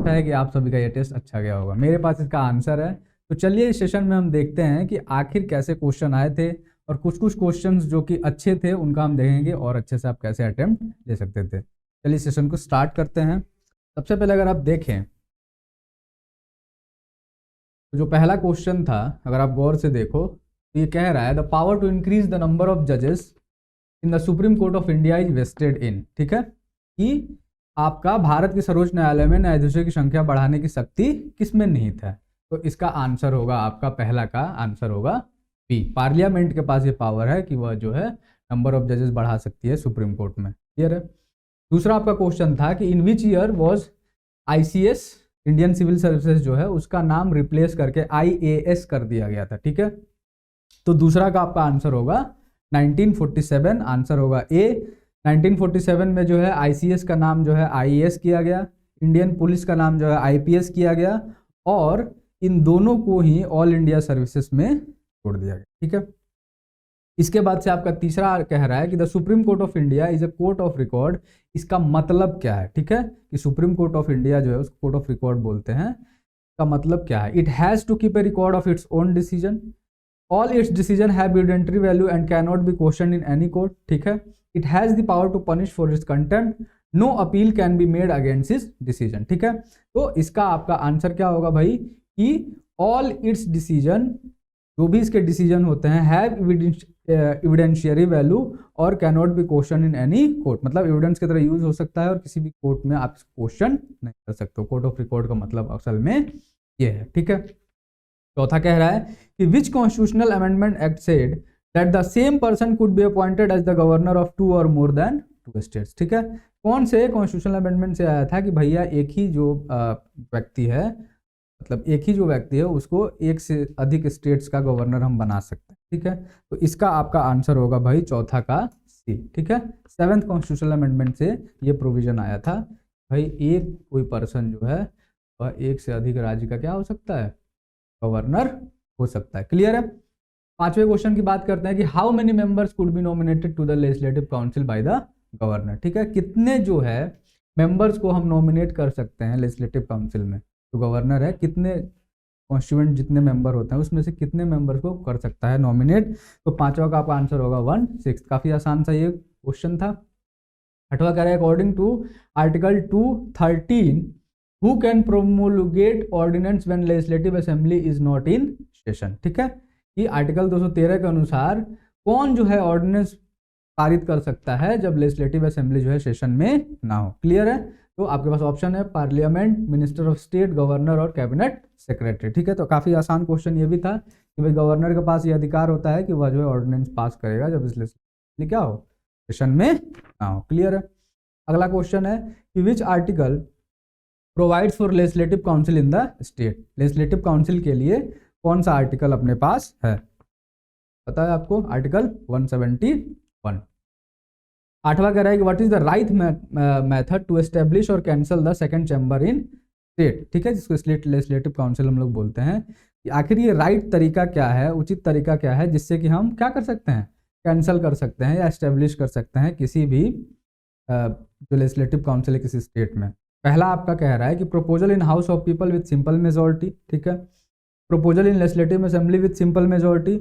है कि आप सभी का ये टेस्ट अच्छा गया होगा। मेरे पास इसका आंसर है। तो चलिए इस सेशन में हम देखते हैं कि आखिर कैसे क्वेश्चन आए थे और कुछ कुछ क्वेश्चंस जो कि अच्छे थे उनका हम देखेंगे और अच्छे से आप कैसे अटेम्प्ट ले सकते थे। चलिए सेशन को स्टार्ट करते हैं। सबसे पहले अगर आप देखें तो जो पहला क्वेश्चन था, अगर आप गौर से देखो तो ये कह रहा है the power to increase the number of जजेस in the Supreme Court of India is vested in, ठीक है, कि आपका भारत के सर्वोच्च न्यायालय में न्यायाधीशों की संख्या बढ़ाने की शक्ति किसमें निहित है। तो इसका आंसर होगा, आपका पहला का आंसर होगा बी। पार्लियामेंट के पास ये पावर है कि वह जो है नंबर ऑफ जजेस बढ़ा सकती है सुप्रीम कोर्ट में। क्लियर है। दूसरा आपका क्वेश्चन था कि in which year was ICS Indian civil services जो है उसका नाम रिप्लेस करके IAS कर दिया गया था, ठीक है। तो दूसरा का आपका आंसर होगा 1947, आंसर होगा ए। 1947 में जो है ICS का नाम जो है IAS किया गया, इंडियन पुलिस का नाम जो है IPS किया गया और इन दोनों को ही ऑल इंडिया सर्विसेज में छोड़ दिया गया, ठीक है। इसके बाद से आपका तीसरा कह रहा है कि the Supreme Court of India is a court of record. इसका मतलब क्या है, ठीक है, कि सुप्रीम कोर्ट ऑफ इंडिया जो है उसको कोर्ट ऑफ रिकॉर्ड बोलते हैं। इसका मतलब क्या है, it has to keep a record of its own decision, all its decision have evidentiary value and can not be question in any court, ठीक है। It has the power to punish for its content, no appeal can be made against its decision, ठीक है। तो इसका आपका answer क्या होगा भाई कि ऑल इट्स डिसीजन, जो भी इसके डिसीजन होते हैं, हैव एविडेंशियरी वैल्यू और can not be question in any court, मतलब एविडेंस की तरह यूज हो सकता है और किसी भी कोर्ट में आप क्वेश्चन नहीं कर सकते। कोर्ट ऑफ रिकॉर्ड का मतलब असल में ये है, ठीक है। चौथा कह रहा है कि which constitutional amendment act said that the same person could be appointed as the governor of 2 or more than 2 states, ठीक है। कौन से कॉन्स्टिट्यूशनल अमेंडमेंट से आया था कि भैया एक ही जो व्यक्ति है, मतलब एक ही जो व्यक्ति है उसको एक से अधिक स्टेट्स का गवर्नर हम बना सकते हैं, ठीक है। तो इसका आपका आंसर होगा भाई चौथा का सी, ठीक है। 7th कॉन्स्टिट्यूशनल अमेंडमेंट से ये प्रोविजन आया था भाई एक कोई पर्सन जो है वह एक से अधिक राज्य का क्या हो सकता है, गवर्नर हो सकता है। क्लियर है। पांचवें क्वेश्चन की बात करते हैं कि how many members could be nominated to the legislative council by the governor, ठीक है। कितने जो है मेंबर्स को हम नॉमिनेट कर सकते हैं लेजिस्लेटिव काउंसिल में, जो गवर्नर है कितने कॉन्स्टिट्यूएंट जितने मेंबर होते हैं उसमें से कितने मेंबर्स को कर सकता है नॉमिनेट। तो पांचवा का आपका आंसर होगा 1/6। काफी आसान सा ये क्वेश्चन था। छठवा कह रहा है according to article 213 who can promulgate ordinance when legislative assembly is not in session, ठीक है। कि आर्टिकल 213 के अनुसार कौन जो है ऑर्डिनेंस पारित कर सकता है जब लेजिस्लेटिव असेंबली जो है सेशन में ना हो। क्लियर है। तो आपके पास ऑप्शन है parliament, minister of state, governor और कैबिनेट सेक्रेटरी, ठीक है। तो काफी आसान क्वेश्चन ये भी था कि भाई गवर्नर के पास ये अधिकार होता है कि वह जो है ऑर्डिनेंस पास करेगा जब इसलिए क्या हो, सेशन में ना हो। क्लियर है। अगला क्वेश्चन है कि which article provides for legislative council in the state. Legislative council के लिए कौन सा आर्टिकल अपने पास है, पता है आपको, आर्टिकल 171। आठवां कह रहा है कि what is the right method to establish or cancel the second chamber in state, ठीक है, जिसको स्टेट लेजिस्लेटिव काउंसिल हम लोग बोलते हैं। कि आखिर ये राइट तरीका क्या है, उचित तरीका क्या है जिससे कि हम क्या कर सकते हैं, कैंसल कर सकते हैं या एस्टेब्लिश कर सकते हैं किसी भी जो लेजिस्लेटिव काउंसिल है किसी स्टेट में। पहला आपका कह रहा है कि proposal in house of people with simple majority, ठीक है। Proposal in legislative assembly with simple majority,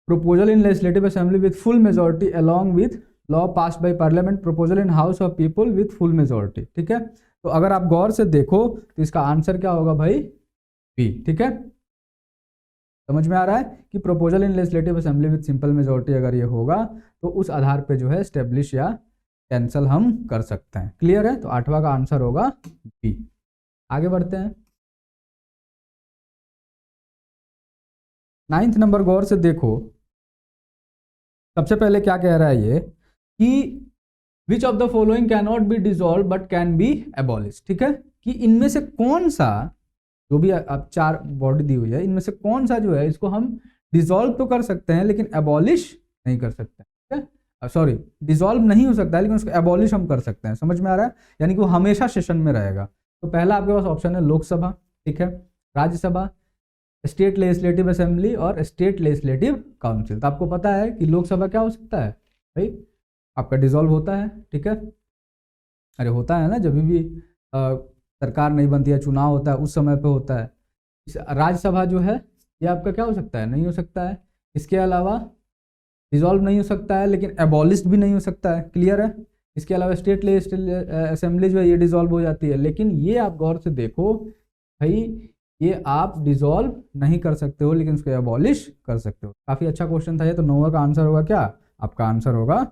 proposal in legislative assembly with full majority along with law passed by parliament, proposal in house of people with full majority, ठीक है। तो अगर आप गौर से देखो तो इसका आंसर क्या होगा भाई, बी, ठीक है। समझ में आ रहा है कि proposal in legislative assembly with simple majority अगर ये होगा तो उस आधार पे जो है एस्टेब्लिश या कैंसल हम कर सकते हैं। क्लियर है। तो आठवां का आंसर होगा बी। आगे बढ़ते हैं। 9th नंबर गौर से देखो। सबसे पहले क्या कह रहा है ये कि which of the following can not B dissolve but can be abolish, ठीक है। कि इनमें से कौन सा, जो भी आप 4 बॉडी दी हुई है इनमें से कौन सा जो है इसको हम डिसॉल्व तो कर सकते हैं लेकिन एबॉलिश नहीं कर सकते, ठीक है। सॉरी, डिसॉल्व नहीं हो सकता है लेकिन उसको एबॉलिश हम कर सकते हैं। समझ में आ रहा है, यानी कि वो हमेशा सेशन में रहेगा। तो पहला आपके पास ऑप्शन है लोकसभा, ठीक है, राज्यसभा, स्टेट लेजिस्लेटिव असेंबली और स्टेट लेजिस्लेटिव काउंसिल। तो आपको पता है कि लोकसभा क्या हो सकता है भाई, आपका डिसॉल्व होता है, ठीक है। अरे होता है ना, जब भी सरकार नहीं बनती है, चुनाव होता है उस समय पे होता है। राज्यसभा जो है ये आपका क्या हो सकता है, नहीं हो सकता है। इसके अलावा डिसॉल्व नहीं हो सकता है, लेकिन एबॉलिस्ट भी नहीं हो सकता है, क्लियर है। इसके अलावा स्टेट असेंबली जो है ये डिसॉल्व हो जाती है, लेकिन ये आप गौर से देखो भाई, ये आप डिसॉल्व नहीं कर सकते हो लेकिन उसको एबॉलिश कर सकते हो। काफी अच्छा क्वेश्चन था ये। तो 9 का आंसर होगा क्या, आपका आंसर होगा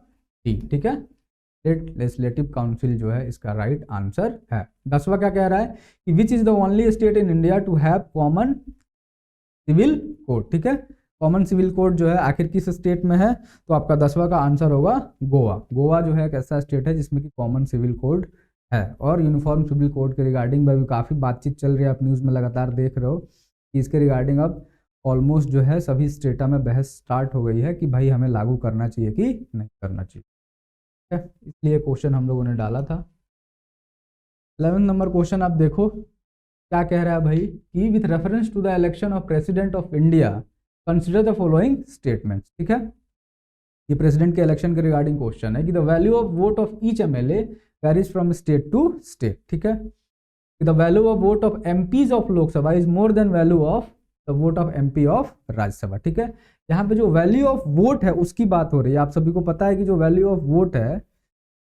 डी, ठीक है। स्टेट लेजिस्लेटिव काउंसिल जो है इसका राइट आंसर है। 10वां क्या कह रहा है कि which is the only state in India to have common civil code, ठीक है। कॉमन सिविल कोड जो है आखिर किस स्टेट में है, तो आपका 10वां का आंसर होगा गोवा। गोवा जो है एक ऐसा स्टेट है जिसमें कि कॉमन सिविल कोड है। और यूनिफॉर्म सिविल कोड के रिगार्डिंग में भी काफ़ी बातचीत चल रही है, आप न्यूज़ में लगातार देख रहे हो कि इसके रिगार्डिंग अब ऑलमोस्ट जो है सभी स्टेटा में बहस स्टार्ट हो गई है कि भाई हमें लागू करना चाहिए कि नहीं करना चाहिए, ठीक है। इसलिए क्वेश्चन हम लोगों ने डाला था। 11 नंबर क्वेश्चन आप देखो क्या कह रहा है भाई कि with reference to the election of president of India consider the following statements, ठीक है। ये प्रेसिडेंट के इलेक्शन के रिगार्डिंग क्वेश्चन है कि the value of vote of each MLA varies from state to state, ठीक है। The value of vote of MPs of Lok Sabha is more than value of the vote of MP of Rajya Sabha, ठीक है। यहाँ पे जो value of vote है उसकी बात हो रही है। आप सभी को पता है कि जो वैल्यू ऑफ वोट है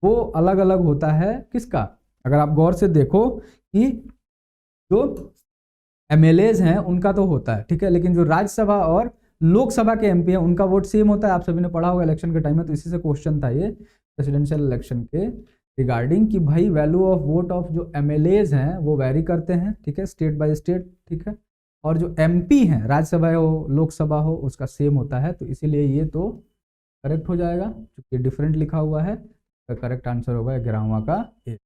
वो अलग अलग होता है किसका, अगर आप गौर से देखो कि जो एमएलएज हैं उनका तो होता है, ठीक है, लेकिन जो राज्यसभा और लोकसभा के एमपी हैं उनका वोट सेम होता है। आप सभी ने पढ़ा होगा इलेक्शन के टाइम में, तो इसी से क्वेश्चन था ये प्रेसिडेंशियल इलेक्शन के रिगार्डिंग कि भाई वैल्यू ऑफ वोट ऑफ जो एमएलएज हैं वो वैरी करते हैं, ठीक है, स्टेट बाय स्टेट, ठीक है। और जो एमपी हैं, राज्यसभा हो लोकसभा हो, उसका सेम होता है। तो इसीलिए ये तो करेक्ट हो जाएगा, क्योंकि डिफरेंट लिखा हुआ है। तो करेक्ट आंसर होगा 11वां का ए।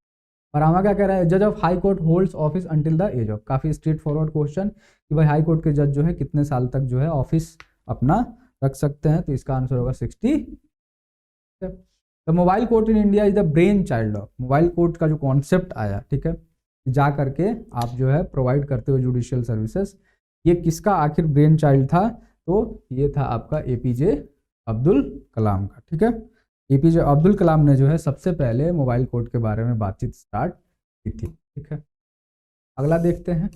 12वां क्या कह रहा है, जज of high court holds office until the age of, काफी स्ट्रेट फॉरवर्ड क्वेश्चन कि भाई हाई कोर्ट के जज जो है कितने साल तक जो है ऑफिस अपना रख सकते हैं। तो इसका आंसर होगा 60। The mobile court in India is the brain child of, mobile court का जो कॉन्सेप्ट आया, ठीक है, जा करके आप जो है प्रोवाइड करते हो जुडिशियल सर्विसेज, ये किसका आखिर ब्रेन चाइल्ड था, तो ये था आपका एपीजे अब्दुल कलाम का, ठीक है। एपीजे अब्दुल कलाम ने जो है सबसे पहले मोबाइल कोर्ट के बारे में बातचीत स्टार्ट की थी, ठीक है। अगला देखते हैं,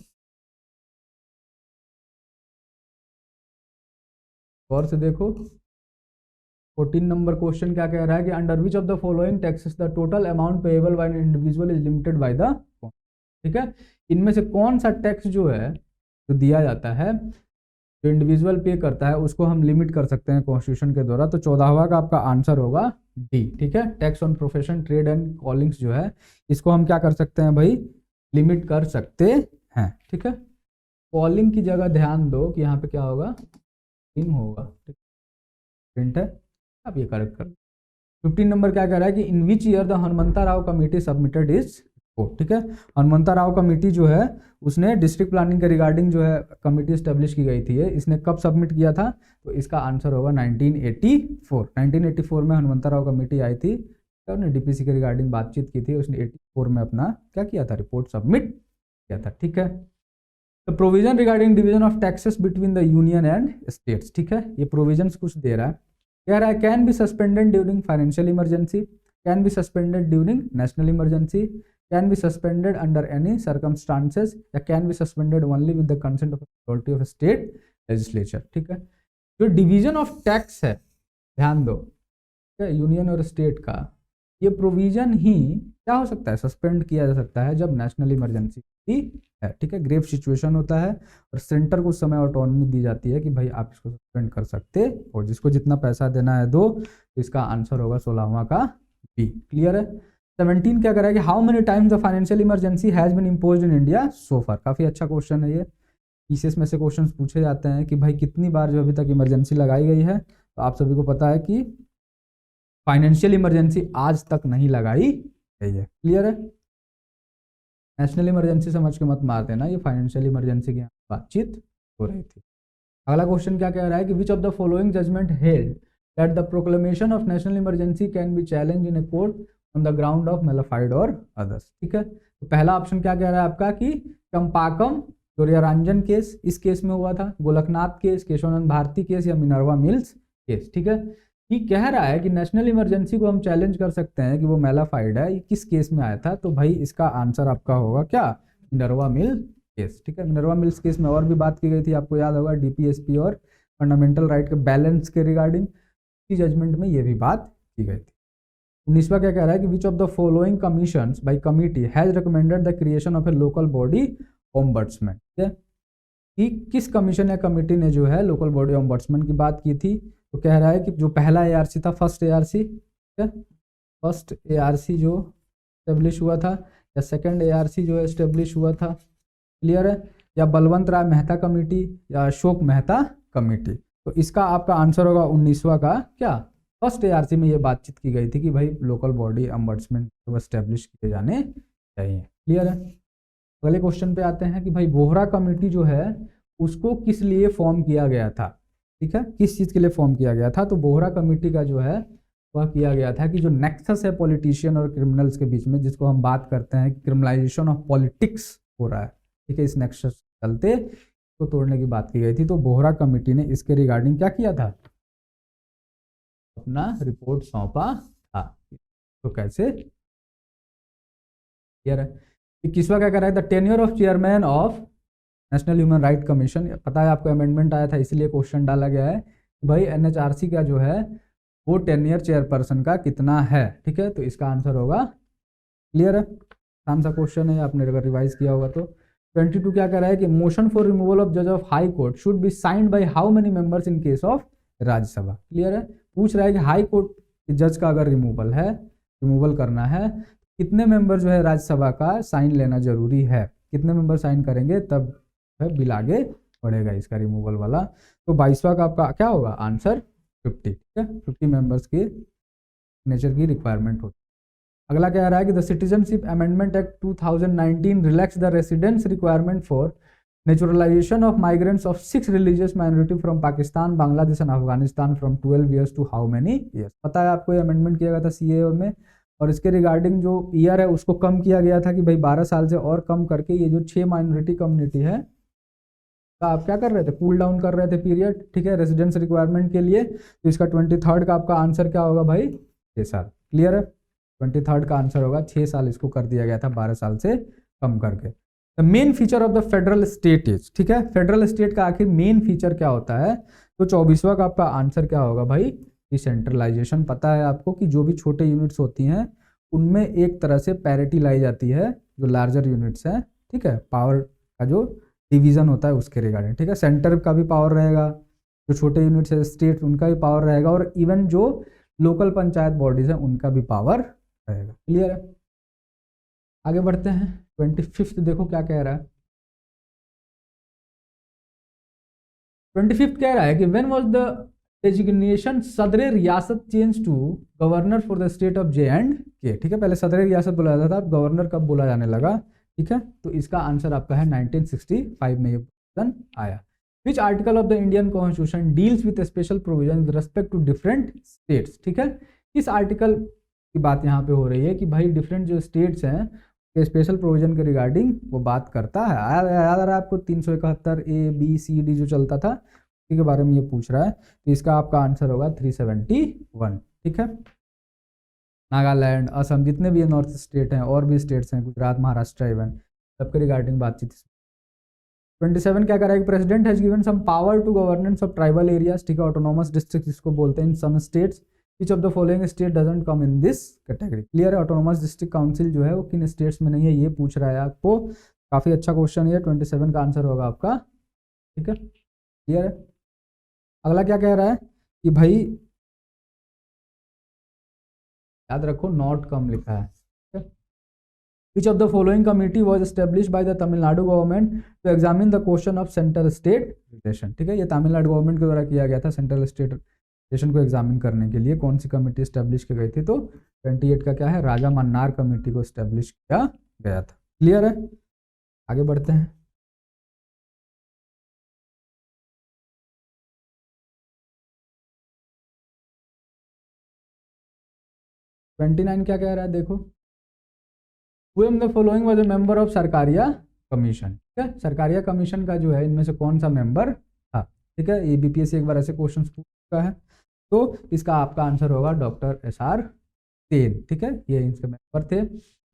गौर से देखो 14 नंबर क्वेश्चन क्या कह रहा है कि under which of the following taxes the total amount payable by an individual is limited by the, ठीक है, इनमें से कौन सा टैक्स जो है जो दिया जाता है जो इंडिविजुअल पे करता है उसको हम लिमिट कर सकते हैं कॉन्स्टिट्यूशन के द्वारा। तो 14वां का आपका आंसर होगा डी, ठीक है। Tax on profession trade and callings जो है इसको हम क्या कर सकते हैं भाई, लिमिट कर सकते हैं, ठीक है। कॉलिंग की जगह ध्यान दो कि यहाँ पे क्या होगा, इन होगा, ठीक प्रिंट है, आप ये करेक्ट कर। 15 नंबर क्या कह रहा है कि in which year the Hanumantha Rao committee submitted is report, ठीक है। हनुमंता राव कमेटी जो है उसने डिस्ट्रिक्ट प्लानिंग के रिगार्डिंग जो है कमेटी स्टेब्लिश की गई थी, इसने कब सबमिट किया था, तो इसका आंसर होगा 1984। 1984 में हनुमंता राव कमेटी आई थी, उसने डीपीसी के रिगार्डिंग बातचीत की थी, उसने 84 में अपना क्या किया था, रिपोर्ट सबमिट किया था, ठीक है। तो provision regarding division of taxes between the union and states, ठीक है, ये प्रोविजंस कुछ दे रहा है, कह रहा है can be suspended during financial emergency, can be suspended during national emergency, can be suspended under any circumstances, या can be suspended only with the consent of authority of state legislature, ठीक है। जो डिवीजन ऑफ टैक्स है, ध्यान दो, ठीक है, union और स्टेट का, ये प्रोविजन ही क्या हो सकता है, सस्पेंड किया जा सकता है जब नेशनल इमरजेंसी है, ठीक है, ग्रेव सिचुएशन होता है और सेंटर को उस समय ऑटोनॉमी दी जाती है कि भाई आप इसको सस्पेंड कर सकते हो, जिसको जितना पैसा देना है दो। तो इसका आंसर होगा 16वां का बी, क्लियर है। 17 क्या करेगा कि how many times the financial emergency has been imposed in India so far, काफी अच्छा क्वेश्चन है ये, पीसीएस में से क्वेश्चन पूछे जाते हैं कि भाई कितनी बार जो अभी तक इमरजेंसी लगाई गई है। तो आप सभी को पता है कि फाइनेंशियल इमरजेंसी आज तक नहीं लगाई गई है, क्लियर है। नेशनल इमरजेंसी समझ के मत मार देना, ये फाइनेंशियल इमरजेंसी की बातचीत हो रही थी। अगला क्वेश्चन क्या कह रहा है कि which of the following judgement held that the proclamation of national emergency can be challenge in a court on the ground of mala fide और अदर्स, ठीक है। तो पहला ऑप्शन क्या कह रहा है आपका कि चंपाकम सूर्यरंजन केस, इस केस में हुआ था, गोलकनाथ केस, केशवानंद भारती केस, या मिनर्वा मिल्स केस, ठीक है। ये कह रहा है कि नेशनल इमरजेंसी को हम चैलेंज कर सकते हैं कि वो मेलाफाइड है, ये किस केस में आया था, तो भाई इसका आंसर आपका होगा क्या, मिनर्वा मिल केस, ठीक है। मिनर्वा मिल्स केस में और भी बात की गई थी, आपको याद होगा, डीपीएसपी और फंडामेंटल राइट के बैलेंस के रिगार्डिंग की जजमेंट में ये भी बात की गई थी। 19वां क्या कह रहा है कि which of the following commissions by committee has recommended the creation of a local body ombudsman, ठीक है, कि किस कमीशन या कमिटी ने जो है लोकल बॉडी ओम्बड्समैन की बात की थी। तो कह रहा है कि जो पहला एआरसी था, फर्स्ट एआरसी, ठीक है, फर्स्ट एआरसी जो एस्टेब्लिश हुआ था, या सेकंड एआरसी जो एस्टेब्लिश हुआ था, क्लियर है, या बलवंत राय मेहता कमेटी या अशोक मेहता कमेटी। तो इसका आपका आंसर होगा 19वां का क्या, फर्स्ट एआरसी में ये बातचीत की गई थी कि भाई लोकल बॉडी ओम्बड्समैन एस्टेब्लिश किए जाने चाहिए, क्लियर है। अगले क्वेश्चन पे आते हैं कि भाई बोहरा कमेटी जो है उसको किस लिए फॉर्म किया गया था, ठीक है, किस चीज़ के लिए फॉर्म किया गया था। तो बोहरा कमेटी का जो है वह किया गया था कि जो नेक्सस है पॉलिटिशियन और क्रिमिनल्स के बीच में, जिसको हम बात करते हैं कि क्रिमिनलाइजेशन ऑफ पॉलिटिक्स हो रहा है, ठीक है, इस नेक्सस चलते तो तोड़ने की बात की गई थी। तो बोहरा कमेटी ने इसके रिगार्डिंग क्या किया था, अपना रिपोर्ट सौंपा था। तो कैसे, क्लियर है। 21वां क्या कर रहा है, the tenure of chairman of national human right commission, पता है आपको अमेंडमेंट आया था इसलिए क्वेश्चन डाला गया है कि भाई एनएचआरसी का जो है वो टेन्योर चेयरपर्सन का कितना है, ठीक है। तो इसका आंसर होगा, क्लियर है, आसान सा क्वेश्चन है, आपने अगर रिवाइज किया होगा तो। 22 क्या कह रहा है कि मोशन फॉर रिमूवल ऑफ जज of high court should be signed by how many members in case of Rajya Sabha, clear है। पूछ रहा है कि हाई कोर्ट के जज का अगर रिमूवल करना है, कितने मेंबर जो है राज्यसभा का साइन लेना जरूरी है, कितने मेंबर साइन करेंगे तब बिल आगे बढ़ेगा इसका रिमूवल वाला। तो 22वां का आपका क्या होगा आंसर 50, ठीक है, 50 मेंबर्स की नेचर की रिक्वायरमेंट होती है। अगला क्या रहा है कि the citizenship amendment act 2019 relax the residence requirement for naturalisation of migrants of 6 religious minority from Pakistan, Bangladesh and Afghanistan from 12 years to how many years. पता है आपको ये अमेंडमेंट किया गया था सीएए में, और इसके रिगार्डिंग जो ईयर है उसको कम किया गया था कि भाई 12 साल से और कम करके ये जो 6 माइनॉरिटी कम्युनिटी है का आप क्या कर रहे थे, कूल डाउन कर रहे थे पीरियड, ठीक है, रेजिडेंस रिक्वायरमेंट के लिए। तो इसका 23rd का आपका आंसर क्या होगा भाई, 6 साल, क्लियर है। 23rd का आंसर होगा 6 साल, इसको कर दिया गया था 12 साल से कम करके। The main feature of the federal state is, ठीक है, फेडरल स्टेट का आखिर मेन फीचर क्या होता है। तो 24वां का आपका आंसर क्या होगा भाई, डिसेंट्रलाइजेशन। पता है आपको कि जो भी छोटे यूनिट्स होती हैं उनमें एक तरह से पैरिटी लाई जाती है जो लार्जर यूनिट्स हैं, ठीक है, पावर का जो डिवीजन होता है उसके रिगार्डिंग, ठीक है। सेंटर का भी पावर रहेगा, जो छोटे यूनिट्स है स्टेट उनका भी पावर रहेगा, और इवन जो लोकल पंचायत बॉडीज है उनका भी पावर रहेगा, क्लियर है। आगे बढ़ते हैं, 25th देखो क्या कह रहा है। 25th कह रहा है कि व्हेन वाज द डेजिग्नेशन सदर रियासत change to governor for the state of J&K, ठीक है, पहले सदर रियासत बोला जाता था, अब गवर्नर कब बोला जाने लगा, ठीक है। तो इसका आंसर आपका है 1965 में ये क्वेश्चन आया। Which article of the Indian constitution deals with special provision with respect to different states, ठीक है। इस आर्टिकल की बात यहाँ पे हो रही है कि भाई डिफरेंट जो स्टेट्स हैं के स्पेशल प्रोविजन के रिगार्डिंग वो बात करता है। याद आ रहा है आपको 371 ABCD जो चलता था, के बारे में ये पूछ रहा है। तो इसका आपका आंसर होगा 371, ठीक है। नागालैंड, असम, जितने भी नॉर्थ स्टेट हैं और भी स्टेट्स हैं, गुजरात, महाराष्ट्र, इवन सबके रिगार्डिंग बातचीत। 27 क्या करेगा, president has given some power to governance of tribal areas, ठीक है, ऑटोनोमस डिस्ट्रिक्ट जिसको बोलते हैं in some states, which of the following state doesn't come in this category, clear है। ऑटोनोमस डिस्ट्रिक्ट काउंसिल जो है वो किन स्टेट्स में नहीं है ये पूछ रहा है आपको, काफी अच्छा क्वेश्चन है। 27 का आंसर होगा आपका, ठीक है, क्लियर है। अगला क्या कह रहा है कि भाई याद रखो नॉट कम लिखा है, which of the following committee was establish by the Tamil Nadu government to examine the question of central state relation, ठीक है, ये तमिलनाडु गवर्नमेंट के द्वारा किया गया था सेंट्रल स्टेट रिलेशन को एग्जामिन करने के लिए। कौन सी कमेटी एस्टेब्लिश की गई थी, तो 28 का क्या है, राजा मन्नार कमेटी को एस्टेब्लिश किया गया था, क्लियर है। आगे बढ़ते हैं, क्या कह रहा है देखो, the following was a member of Sarkaria commission, ठीक है, सरकारिया कमीशन का जो है इनमें से कौन सा मेंबर था, ठीक है, ये बीपीएससी एक बार ऐसे क्वेश्चन पूछ चुका है। तो इसका आपका आंसर होगा डॉक्टर SR सेन, ठीक है, ये इनके मेंबर थे।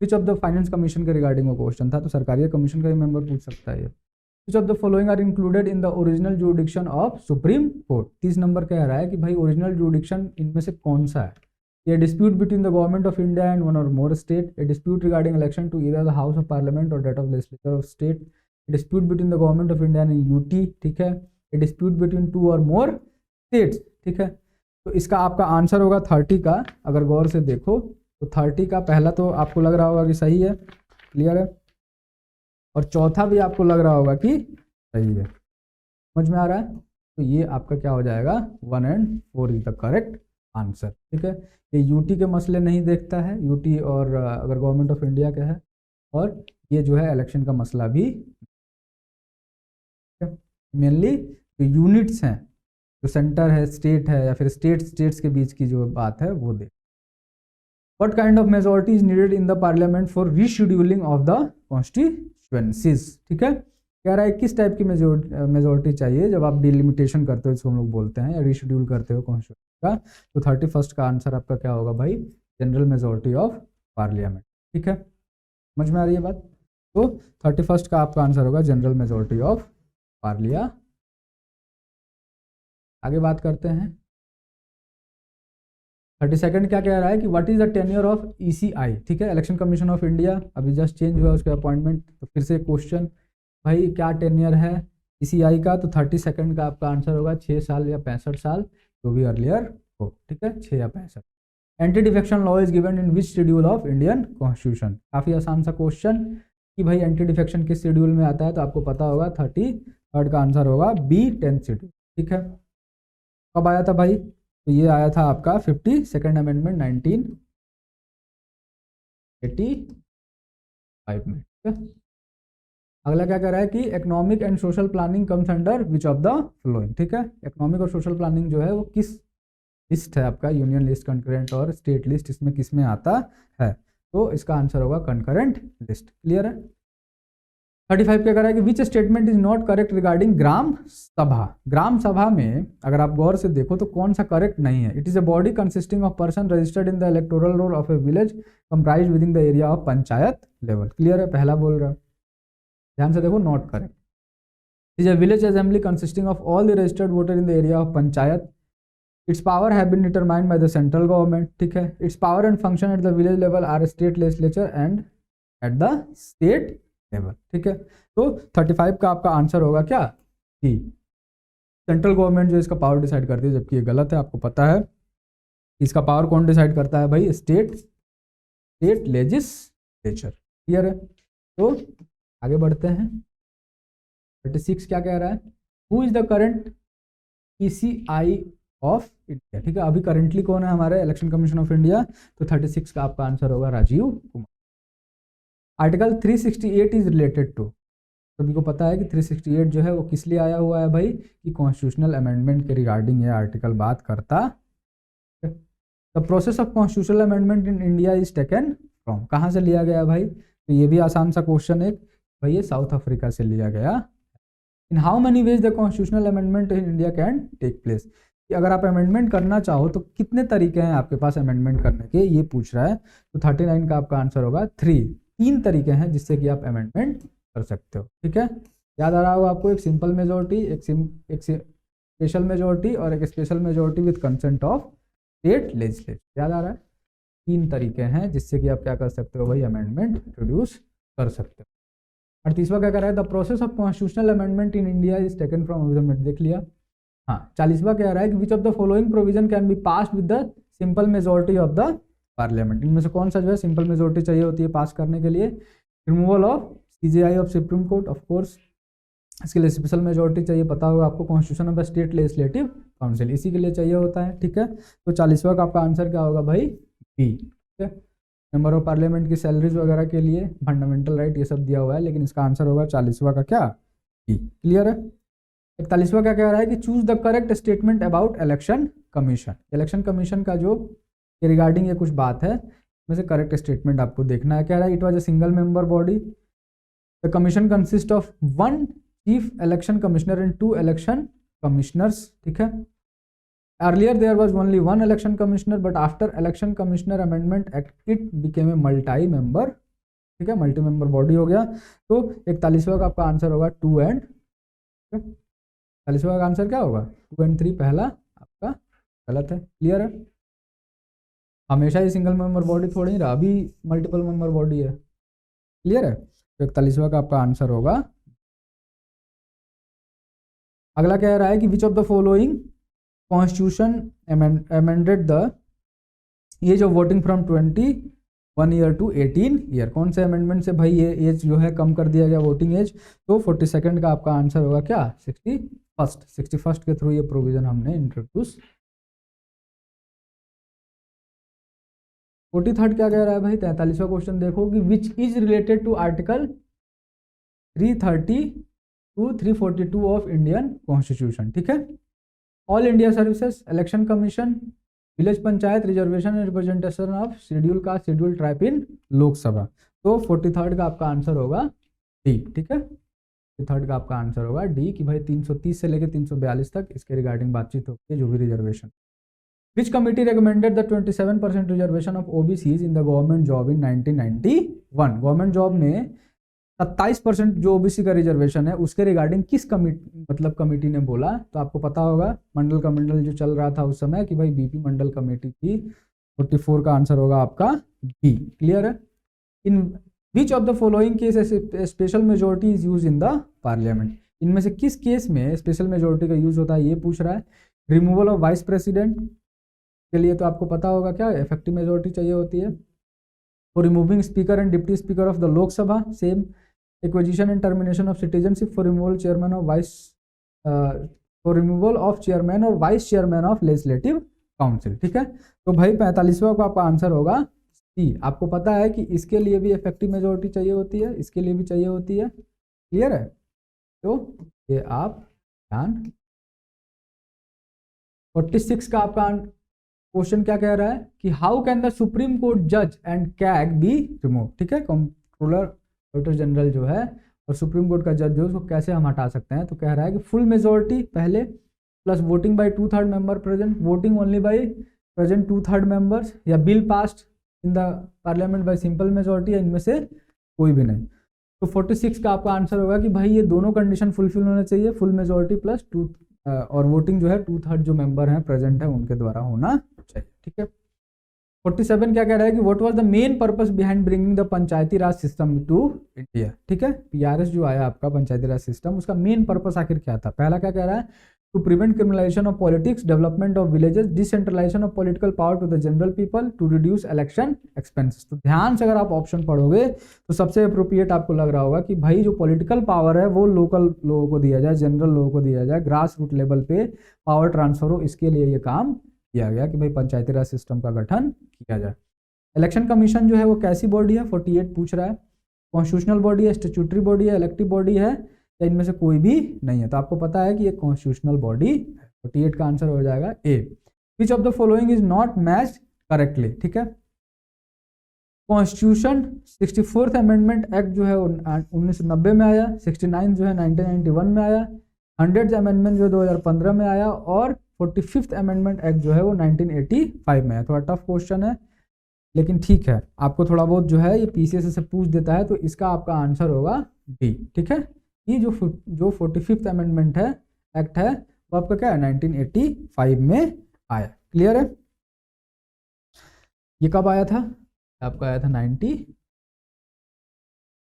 विच ऑफ द फाइनेंस कमीशन के रिगार्डिंग वो क्वेश्चन था, तो सरकारी कमीशन का ही मेंबर पूछ सकता है ये। Which of the following are included in the original jurisdiction of supreme court. 30 number कह रहा है कि भाई ओरिजिनल जुडिक्शन इनमें से कौन सा है। A dispute between the government of India and one or more state, a dispute regarding election to either the House of Parliament or that of legislature of state, a dispute between the government of India and UT, ठीक है, a dispute between two or more states, ठीक है। तो इसका आपका answer होगा 30 का। अगर गौर से देखो तो 30 का पहला तो आपको लग रहा होगा कि सही है, क्लियर है, और चौथा भी आपको लग रहा होगा कि सही है। समझ में आ रहा है? तो ये आपका क्या हो जाएगा, 1 and 4 is the correct answer, ठीक है। ये यूटी के मसले नहीं देखता है, यूटी और अगर गवर्नमेंट ऑफ इंडिया का है, और ये जो है इलेक्शन का मसला भी, मेनली जो यूनिट्स हैं, जो सेंटर है, स्टेट है, या फिर स्टेट्स के बीच की जो बात है वो देख। What kind of majority is needed in the parliament for rescheduling of the constituencies, ठीक है। कह रहा है किस टाइप की मेजोरिटी चाहिए जब आप डिलिमिटेशन करते हो, इसको हम लोग बोलते हैं, या रीशेड्यूल करते हो कॉन्स्टिट्यूशन का। तो 31 का आंसर आपका क्या होगा भाई, जनरल मेजोरिटी ऑफ पार्लियामेंट, ठीक है। समझ में आ रही है बात? तो 31 का आपका आंसर होगा जनरल मेजोरिटी ऑफ पार्लिया। आगे बात करते हैं 32 क्या कह रहा है कि what is the tenure of ECI, ठीक है, इलेक्शन कमीशन ऑफ इंडिया। अभी जस्ट चेंज हुआ उसका अपॉइंटमेंट, तो फिर से क्वेश्चन, भाई क्या टेन्योर है ECI का। तो 32 का आपका आंसर होगा 6 साल या 65 साल, जो भी अर्लियर हो, ठीक है, 6 या 65। Anti defection law is given in which schedule of Indian constitution. काफ़ी आसान सा क्वेश्चन कि भाई एंटी डिफेक्शन किस शेड्यूल में आता है, तो आपको पता होगा 33 का आंसर होगा B 10th शेड्यूल, ठीक है। कब आया था भाई, तो ये आया था आपका 52nd अमेंडमेंट 1985 में, ठीक है। अगला क्या कह रहा है कि economic and social planning comes under which of the following, ठीक है। इकोनॉमिक और सोशल प्लानिंग जो है वो किस लिस्ट है आपका, यूनियन लिस्ट, कंकरेंट और स्टेट लिस्ट, इसमें किस में आता है, तो इसका आंसर होगा कंकरेंट लिस्ट, क्लियर है। 35 क्या कह रहा है कि which statement is not correct regarding Gram Sabha. Gram सभा में अगर आप गौर से देखो तो कौन सा करेक्ट नहीं है। It is a body consisting of person registered in the electoral roll of a village comprised with in the area of panchayat level, clear है। पहला बोल रहा है, ध्यान से देखो, not correct. Is a village assembly consisting of all the registered voter in the area of panchayat. Its power have been determined by the central government, ठीक है। Its power and function at the village level are state legislature and at the state level, ठीक है। तो 35 का आपका answer होगा क्या, कि सेंट्रल गवर्नमेंट जो इसका पावर डिसाइड करती है, जबकि ये गलत है। आपको पता है इसका पावर कौन डिसाइड करता है भाई, स्टेट लेजिस्लेचर, क्लियर है। तो आगे बढ़ते हैं 36 क्या कह रहा है, who is the current ECI of India, ठीक है। अभी करंटली कौन है हमारे इलेक्शन कमीशन ऑफ इंडिया, तो 36 का आपका आंसर होगा Rajiv Kumar. Article 368 is related to, सभी को पता है कि 368 जो है वो किस लिए आया हुआ है भाई, कि कॉन्स्टिट्यूशनल अमेंडमेंट के रिगार्डिंग ये आर्टिकल बात करता है। The process of constitutional amendment in India is taken from, कहाँ से लिया गया भाई, तो ये भी आसान सा क्वेश्चन है भाई, ये साउथ अफ्रीका से लिया गया। In how many ways the constitutional amendment in India can take place, कि अगर आप अमेंडमेंट करना चाहो तो कितने तरीके हैं आपके पास अमेंडमेंट करने के, ये पूछ रहा है। तो 39 का आपका आंसर होगा 3 तरीके हैं जिससे कि आप अमेंडमेंट कर सकते हो, ठीक है। याद आ रहा होगा आपको, एक सिंपल मेजोरिटी, एक स्पेशल मेजोरिटी और एक special majority with consent of state legislature, याद आ रहा है। 3 तरीके हैं जिससे कि आप क्या कर सकते हो भाई, अमेंडमेंट इंट्रोड्यूस कर सकते हो। 38वां क्या कर रहा है, the process of constitutional amendment in India is taken from, amendment देख लिया। हाँ, 40वां कह रहा है कि which of the following provision can be passed with the simple majority of the Parliament. इनमें से कौन सा जो है सिंपल मेजोरिटी चाहिए होती है पास करने के लिए, removal of CJI of supreme Court, of course इसके लिए स्पेशल मेजोरिटी चाहिए, पता होगा आपको, constitution of the state legislative council, इसी के लिए चाहिए होता है, ठीक है। तो 40वां का आपका आंसर क्या होगा भाई, B, ठीक है। मेंबर ऑफ पार्लियामेंट की सैलरीज वगैरह के लिए फंडामेंटल राइट ये सब दिया हुआ है, लेकिन इसका आंसर होगा 40वां का क्या, B, क्लियर है। 41वां क्या कह रहा है कि choose the correct statement about election commission. Election commission का जो रिगार्डिंग ये कुछ बात है, इसमें से करेक्ट स्टेटमेंट आपको देखना है। कह रहा है it was a single member body, the commission consist of 1 chief election commissioner and 2 election commissioners, ठीक है। Earlier there was only 1 election commissioner, but after election commissioner amendment act it became a multi member ठीक है, multi member body हो गया। तो 41वां का आपका answer होगा 2 एंड 41वां का आंसर क्या होगा 2 एंड 3, पहला आपका गलत है। क्लियर है, हमेशा ही सिंगल मेंबर बॉडी थोड़ी ही रहा, अभी मल्टीपल मेंबर बॉडी है। क्लियर है, तो 41वां का आपका आंसर होगा। अगला कह रहा है कि which of the following constitution amended the age of voting from 21 year to 18 year. कौन से अमेंडमेंट से भाई ये एज जो है कम कर दिया गया वोटिंग एज? तो 42nd का आपका आंसर होगा क्या 61st के थ्रू ये प्रोविजन हमने इंट्रोड्यूस। 43rd क्या कह रहा है भाई? 43वां क्वेश्चन देखो कि which is related to article 330 to 342 of Indian constitution. ठीक है, all India services, election commission, village panchayat, reservation and representation of schedule caste, schedule tribe in Lok Sabha. तो 43rd का आपका आंसर होगा डी। ठीक है, 43rd का आपका आंसर होगा डी कि भाई 330 से लेकर 342 तक इसके रिगार्डिंग बातचीत होती है, जो भी reservation. Which committee recommended the 27% reservation of OBCs in the government job in 1991? Government job में 27% जो ओबीसी का रिजर्वेशन है उसके रिगार्डिंग किस कमेटी ने बोला? तो आपको पता होगा मंडल कमेंडल जो चल रहा था उस समय कि भाई बीपी मंडल कमेटी थी। 44 का आंसर होगा आपका बी। क्लियर है, in which of the following case special majority is use in the Parliament? इनमें से किस केस में स्पेशल मेजोरिटी का यूज होता है ये पूछ रहा है। रिमूवल ऑफ वाइस प्रेसिडेंट के लिए तो आपको पता होगा क्या इफेक्टिव मेजोरिटी चाहिए होती है। For removing speaker and deputy speaker of the Lok Sabha, same. Acquisition and termination of citizenship, for removal chairman of vice for removal of chairman और vice chairman of legislative council. ठीक है, तो भाई 45वां का आपका आंसर होगा सी। आपको पता है कि इसके लिए भी इफेक्टिव मेजोरिटी चाहिए होती है, इसके लिए भी चाहिए होती है। क्लियर है, तो ये आप ध्यान। 46 का आपका क्वेश्चन क्या कह रहा है कि how can the Supreme court जज एंड कैग बी रिमूव? ठीक है, कंट्रोलर ऑडिटर जनरल जो है और सुप्रीम कोर्ट का जज जो है उसको कैसे हम हटा सकते हैं? तो कह रहा है कि फुल मेजोरिटी पहले, plus voting by 2/3 member present, voting only by present 2/3 members, या bill passed in the parliament by simple majority, या इनमें से कोई भी नहीं। तो 46 का आपका आंसर होगा कि भाई ये दोनों कंडीशन फुलफिल होने चाहिए, फुल मेजोरिटी प्लस 2 और वोटिंग जो है 2/3 जो मेंबर हैं प्रेजेंट है उनके द्वारा होना चाहिए। ठीक है, 47 क्या कह रहा है कि what was the main purpose behind bringing the panchayati raj system to India? ठीक है, पीआरएस जो आया आपका पंचायती राज सिस्टम, उसका मेन पर्पस आखिर क्या था? पहला क्या कह रहा है, to prevent criminalisation of politics, development of villages, decentralisation of political power to the general people, to reduce election expenses. तो ध्यान से अगर आप ऑप्शन पढ़ोगे तो सबसे अप्रोप्रिएट आपको लग रहा होगा कि भाई जो पॉलिटिकल पावर है वो लोकल लोगों को दिया जाए, जनरल लोगों को दिया जाए, ग्रास रूट लेवल पे पावर ट्रांसफर हो, इसके लिए ये काम किया गया कि भाई पंचायती राज सिस्टम का गठन किया जाए। इलेक्शन कमीशन जो है वो कैसी बॉडी है? 48 पूछ रहा है। कॉन्स्टिट्यूशनल बॉडी है, स्टैट्यूटरी बॉडी है, इलेक्टिव बॉडी है, या इनमें से कोई भी नहीं है? तो आपको पता है कि ये कॉन्स्टिट्यूशनल बॉडी है। 48 का आंसर हो जाएगा A. Which of the following is not matched correctly? ठीक है, कॉन्स्टिट्यूशन 64th अमेंडमेंट एक्ट जो है 1990 में आया, 69 जो है 1991 में आया, 100th अमेंडमेंट जो 2015 में आया, और 45th अमेंडमेंट एक्ट जो है वो 1985 में है। थोड़ा टफ क्वेश्चन है लेकिन ठीक है, आपको थोड़ा बहुत जो है ये पीसीएस से पूछ देता है, तो इसका आपका आंसर होगा डी। ठीक है, ये जो 45th अमेंडमेंट है एक्ट है वो आपका क्या है 1985 में आया। क्लियर है, ये कब आया था? आपका आया था 90।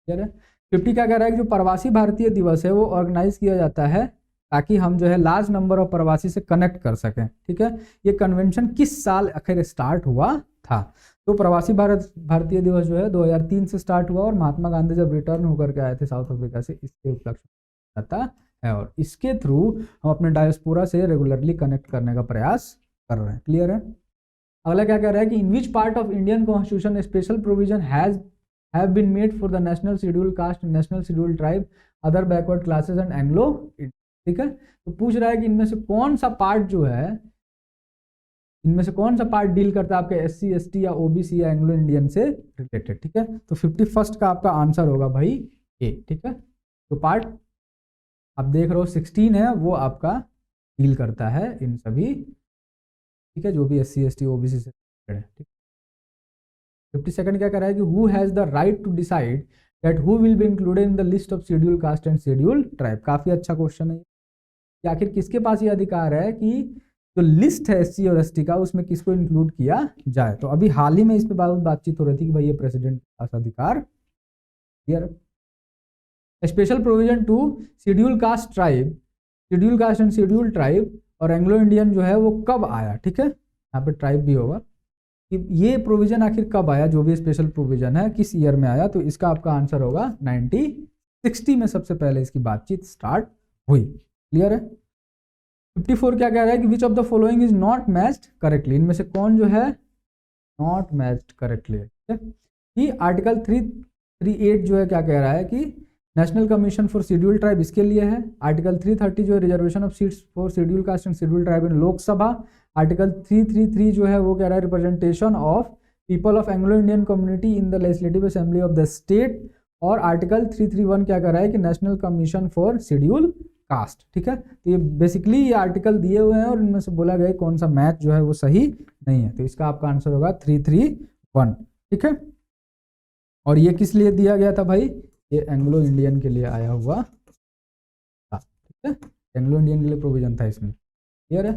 क्लियर है। 50 क्या कह रहा है कि जो प्रवासी भारतीय दिवस है वो ऑर्गेनाइज किया जाता है ताकि हम जो है लार्ज नंबर ऑफ प्रवासी से कनेक्ट कर सकें। ठीक है, ये कन्वेंशन किस साल आखिर स्टार्ट हुआ था? तो प्रवासी भारतीय दिवस जो है 2003 से स्टार्ट हुआ, और महात्मा गांधी जब रिटर्न होकर के आए थे साउथ अफ्रीका से, इसके उपलक्ष्य जाता है, और इसके थ्रू हम अपने डायस्पोरा से रेगुलरली कनेक्ट करने का प्रयास कर रहे हैं। क्लियर है। अगला क्या कह रहा है कि in which part of Indian constitution special provision have been made for the national scheduled caste, national scheduled tribe, other backward classes and Anglo. ठीक है, तो पूछ रहा है कि इनमें से कौन सा पार्ट जो है, इनमें से कौन सा पार्ट डील करता है आपके एससी एसटी या ओबीसी या एंग्लो इंडियन से रिलेटेड। ठीक है, तो 51st का आपका आंसर होगा भाई ए। ठीक है, तो पार्ट आप देख रहे हो 16 है वो आपका डील करता है इन सभी, ठीक है, जो भी एससी एसटी ओबीसी से रिलेटेड है। ठीक। 52 क्या कह रहा है कि who has the right to decide that who will be included in the list of schedule caste and schedule tribe. काफ़ी अच्छा क्वेश्चन है कि आखिर किसके पास ये अधिकार है कि जो लिस्ट है SC और ST का उसमें किसको इंक्लूड किया जाए। तो अभी हाल ही में इस पर बातचीत हो रही थी कि भाई ये प्रेसिडेंट के पास अधिकार। Clear. Special provision to schedule caste tribe, schedule caste and schedule tribe और एंग्लो इंडियन जो है वो कब आया, ठीक है, यहाँ पे ट्राइब भी होगा कि ये प्रोविजन आखिर कब आया, जो भी स्पेशल प्रोविजन है किस ईयर में आया। तो इसका आपका आंसर होगा 1960 में सबसे पहले इसकी बातचीत स्टार्ट हुई। क्लियर है। 54 क्या कह रहा है कि which of the following is not matched correctly, इनमें से कौन जो है नॉट मैच्ड करेक्टली, ठीक है। कि आर्टिकल 338 जो है क्या कह रहा है कि national commission for schedule tribe इसके लिए है। आर्टिकल 330 जो है reservation of seats for schedule caste and schedule tribe in Lok Sabha. Article 333 जो है वो कह रहा है representation of people of Anglo Indian community in the legislative assembly of the state. और आर्टिकल 331 क्या कर रहा है कि national commission for schedule caste, ठीक है। तो ये बेसिकली ये आर्टिकल दिए हुए हैं और इनमें से बोला गया कौन सा मैच जो है वो सही नहीं है। तो इसका आपका आंसर होगा 331, ठीक है। और ये किस लिए दिया गया था भाई, ये एंग्लो इंडियन के लिए आया हुआ था, ठीक है। एंग्लो इंडियन के लिए प्रोविजन था इसमें। क्लियर है।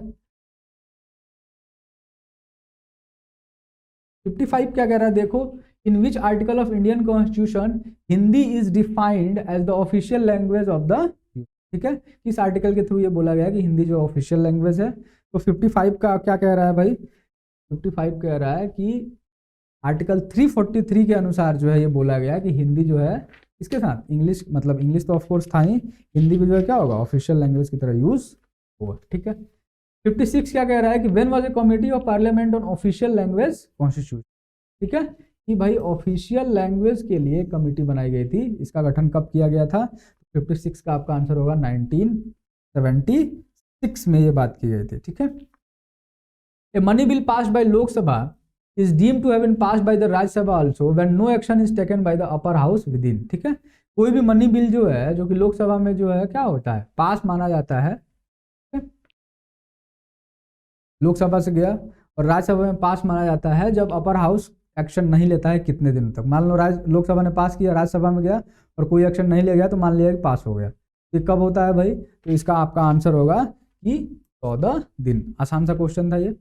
55 क्या कह रहा है देखो, in which article of Indian constitution Hindi is defined as the official language of the, ठीक है। किस आर्टिकल के थ्रू ये बोला गया कि हिंदी जो ऑफिशियल लैंग्वेज है। तो 55 का क्या कह रहा है भाई, 55 कह रहा है कि आर्टिकल 343 के अनुसार जो है ये बोला गया कि हिंदी जो है इसके साथ इंग्लिश, मतलब इंग्लिश तो ऑफकोर्स था ही, हिंदी भी जो है क्या होगा ऑफिशियल लैंग्वेज की तरह यूज होगा, ठीक है। 56 क्या कह रहा है कि when was a committee of parliament on official language constitution, ठीक है, कि भाई ऑफिशियल लैंग्वेज के लिए कमिटी बनाई गई थी, इसका गठन कब किया गया था। 56 का आपका आंसर होगा 1976 में ये बात की गई थी, ठीक है। A money bill passed by Lok Sabha is deemed to have been passed by the Rajya Sabha also when no action is taken by the upper house within, ठीक है। कोई भी मनी बिल जो है जो कि लोकसभा में जो है क्या होता है पास माना जाता है, लोकसभा से गया और राज्यसभा में पास माना जाता है जब अपर हाउस एक्शन नहीं लेता है कितने दिनों तक। मान लो लोकसभा ने पास किया, राज्यसभा में गया और कोई एक्शन नहीं ले गया तो मान लिया कि पास हो गया। ये कब होता है भाई, तो इसका आपका आंसर होगा कि 14 दिन। आसान सा क्वेश्चन था ये।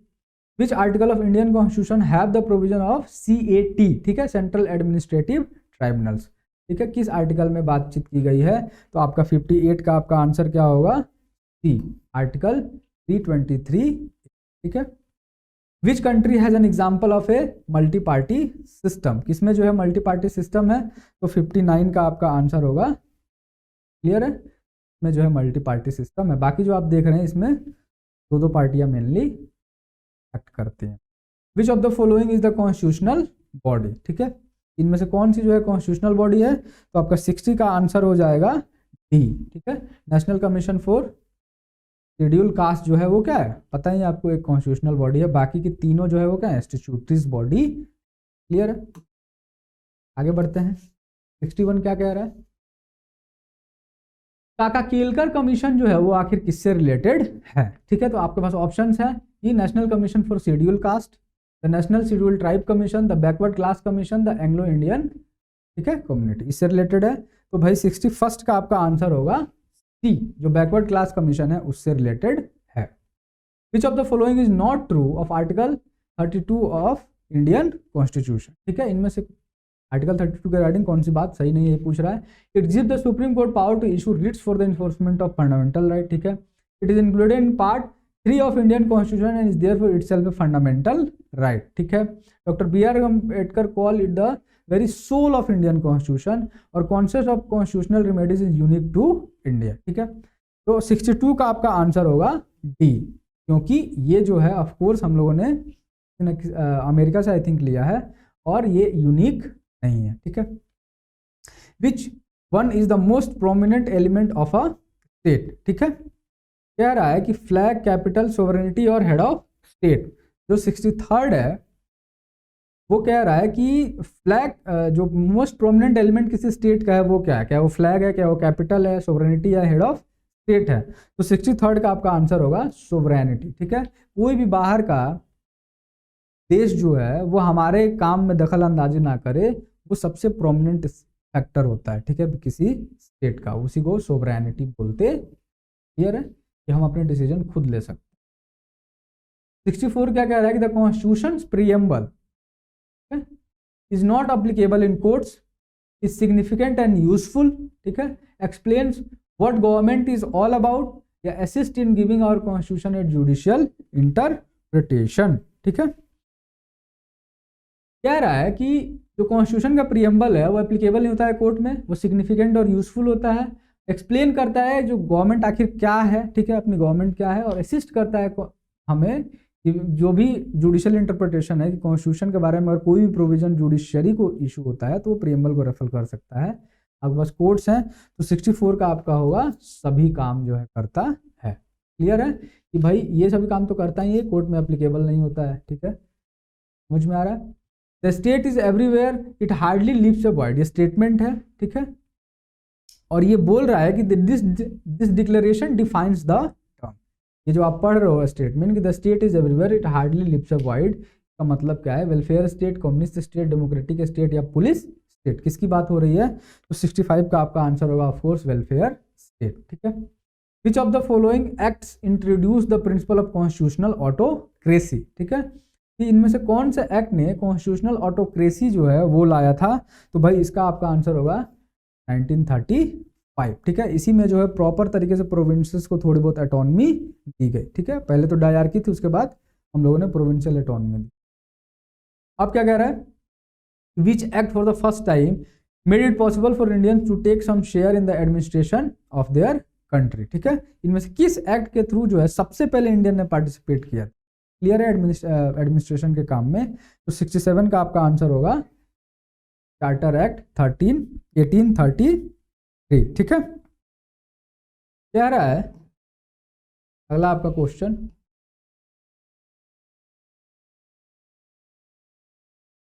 Which article of Indian Constitution have the provision of CAT, ठीक है, सेंट्रल एडमिनिस्ट्रेटिव ट्राइब्यूनल्स, ठीक है। किस आर्टिकल में बातचीत की गई है, तो आपका 58 का आपका आंसर क्या होगा सी, आर्टिकल 323, ठीक है। Which country has an example of a multi party system, किसमें जो है मल्टी पार्टी सिस्टम है, तो 59 का आपका आंसर होगा। क्लियर है, इसमें जो है मल्टी पार्टी सिस्टम है। बाकी जो आप देख रहे हैं इसमें दो पार्टियां मेनली एक्ट करते हैं। विच of the following is the constitutional body, ठीक है, इनमें से कौन सी जो है कॉन्स्टिट्यूशनल बॉडी है, तो आपका 60 का आंसर हो जाएगा डी, ठीक है। National commission for schedule caste जो है वो क्या है पता ही आपको, एक कॉन्स्टिट्यूशनल बॉडी है। बाकी की तीनों जो है वो क्या है स्टैट्यूटरीज बॉडी। क्लियर है, आगे बढ़ते हैं। 61 क्या कह रहा है, काका केलकर कमीशन जो है वो आखिर किससे रिलेटेड है, ठीक है। तो आपके पास ऑप्शंस है कि national commission for schedule caste, the national scheduled tribe commission, the backward class commission, the Anglo Indian, ठीक है, कम्युनिटी, इससे रिलेटेड है। तो भाई 61 का आपका आंसर होगा सी, जो बैकवर्ड क्लास कमीशन है उससे रिलेटेड है। Which of the following is not true of article 32 of Indian constitution, ठीक है। इनमें से आर्टिकल 32 के रिगार्डिंग कौन सी बात सही नहीं है ये पूछ रहा है। It gives the Supreme Court power to issue writs for the enforcement of fundamental right, ठीक है। It is included in part 3 of Indian constitution and is therefore itself a fundamental right, ठीक है। Doctor B.R. Ambedkar call it the very soul of Indian constitution और concept of constitutional remedies is unique to India, ठीक है। तो 62 का आपका answer होगा D, क्योंकि ये जो है ऑफकोर्स हम लोगों ने अमेरिका से आई थिंक लिया है और ये यूनिक नहीं है, ठीक है। Which one is the most prominent element of a state, ठीक है। कह रहा है कि फ्लैग, कैपिटल, सोवरेनिटी और हेड ऑफ स्टेट। जो 63rd है वो कह रहा है कि फ्लैग जो मोस्ट प्रोमिनेंट एलिमेंट किसी स्टेट का है वो क्या है, क्या वो फ्लैग है, क्या वो कैपिटल है, सोवरेनिटी या हेड ऑफ स्टेट है। तो 63rd का आपका आंसर होगा सोवरेनिटी, ठीक है। कोई भी बाहर का देश जो है वो हमारे काम में दखल अंदाजी ना करे, वो सबसे प्रोमिनेंट फैक्टर होता है, ठीक है, किसी स्टेट का, उसी को सोवरेनिटी बोलते। क्लियर है कि हम अपने डिसीजन खुद ले सकते। 64 क्या कह रहा है कि the constitution preamble is not applicable in courts, is significant and useful, ठीक है, explains what government is all about, या assist in giving our constitution at judicial interpretation, ठीक है। कह रहा है कि जो कॉन्स्टिट्यूशन का प्रीएम्बल है वो एप्लीकेबल नहीं होता है कोर्ट में, वो सिग्निफिकेंट और यूजफुल होता है, एक्सप्लेन करता है जो गवर्नमेंट आखिर क्या है, ठीक है, अपनी गवर्नमेंट क्या है, और असिस्ट करता है हमें कि जो भी जुडिशियल इंटरप्रिटेशन है कि कॉन्स्टिट्यूशन के बारे में अगर कोई भी प्रोविजन जुडिशियरी को इशू होता है तो वो प्रीएम्बल को रेफर कर सकता है। आपके पास कोर्ट्स हैं तो 64 का आपका होगा सभी काम जो है करता है। क्लियर है कि भाई ये सभी काम तो करता ही है, कोर्ट में एप्लीकेबल नहीं होता है, ठीक है, समझ में आ रहा है। The state is everywhere it hardly leaves a void, ये स्टेटमेंट है, ठीक है, और ये बोल रहा है कि this declaration defines the term, ये जो आप पढ़ रहे हो स्टेटमेंट कि the state is everywhere it hardly leaves a void, का मतलब क्या है, welfare state, communist state, democratic state या पुलिस स्टेट, किसकी बात हो रही है, तो 65 का आपका आंसर होगा ऑफ कोर्स वेलफेयर स्टेट, ठीक है। Which of the following acts introduce the principle of constitutional autocracy, ठीक है, कि इनमें से कौन से एक्ट ने कॉन्स्टिट्यूशनल ऑटोक्रेसी जो है वो लाया था, तो भाई इसका आपका आंसर होगा 1935, ठीक है। इसी में जो है प्रॉपर तरीके से प्रोविंसेस को थोड़ी बहुत ऑटोनॉमी दी गई, ठीक है, पहले तो डायरकी थी, उसके बाद हम लोगों ने प्रोविंशियल ऑटोनॉमी दी। अब क्या कह रहा है, which act for the first time made it possible for Indians to take some share in the administration of their country, ठीक है, इनमें से किस एक्ट के थ्रू जो है सबसे पहले इंडियन ने पार्टिसिपेट किया। क्लियर है एडमिनिस्ट्रेशन के काम में, तो 67 का आपका आंसर होगा चार्टर एक्ट 1833, ठीक है। क्या रहा है अगला आपका question,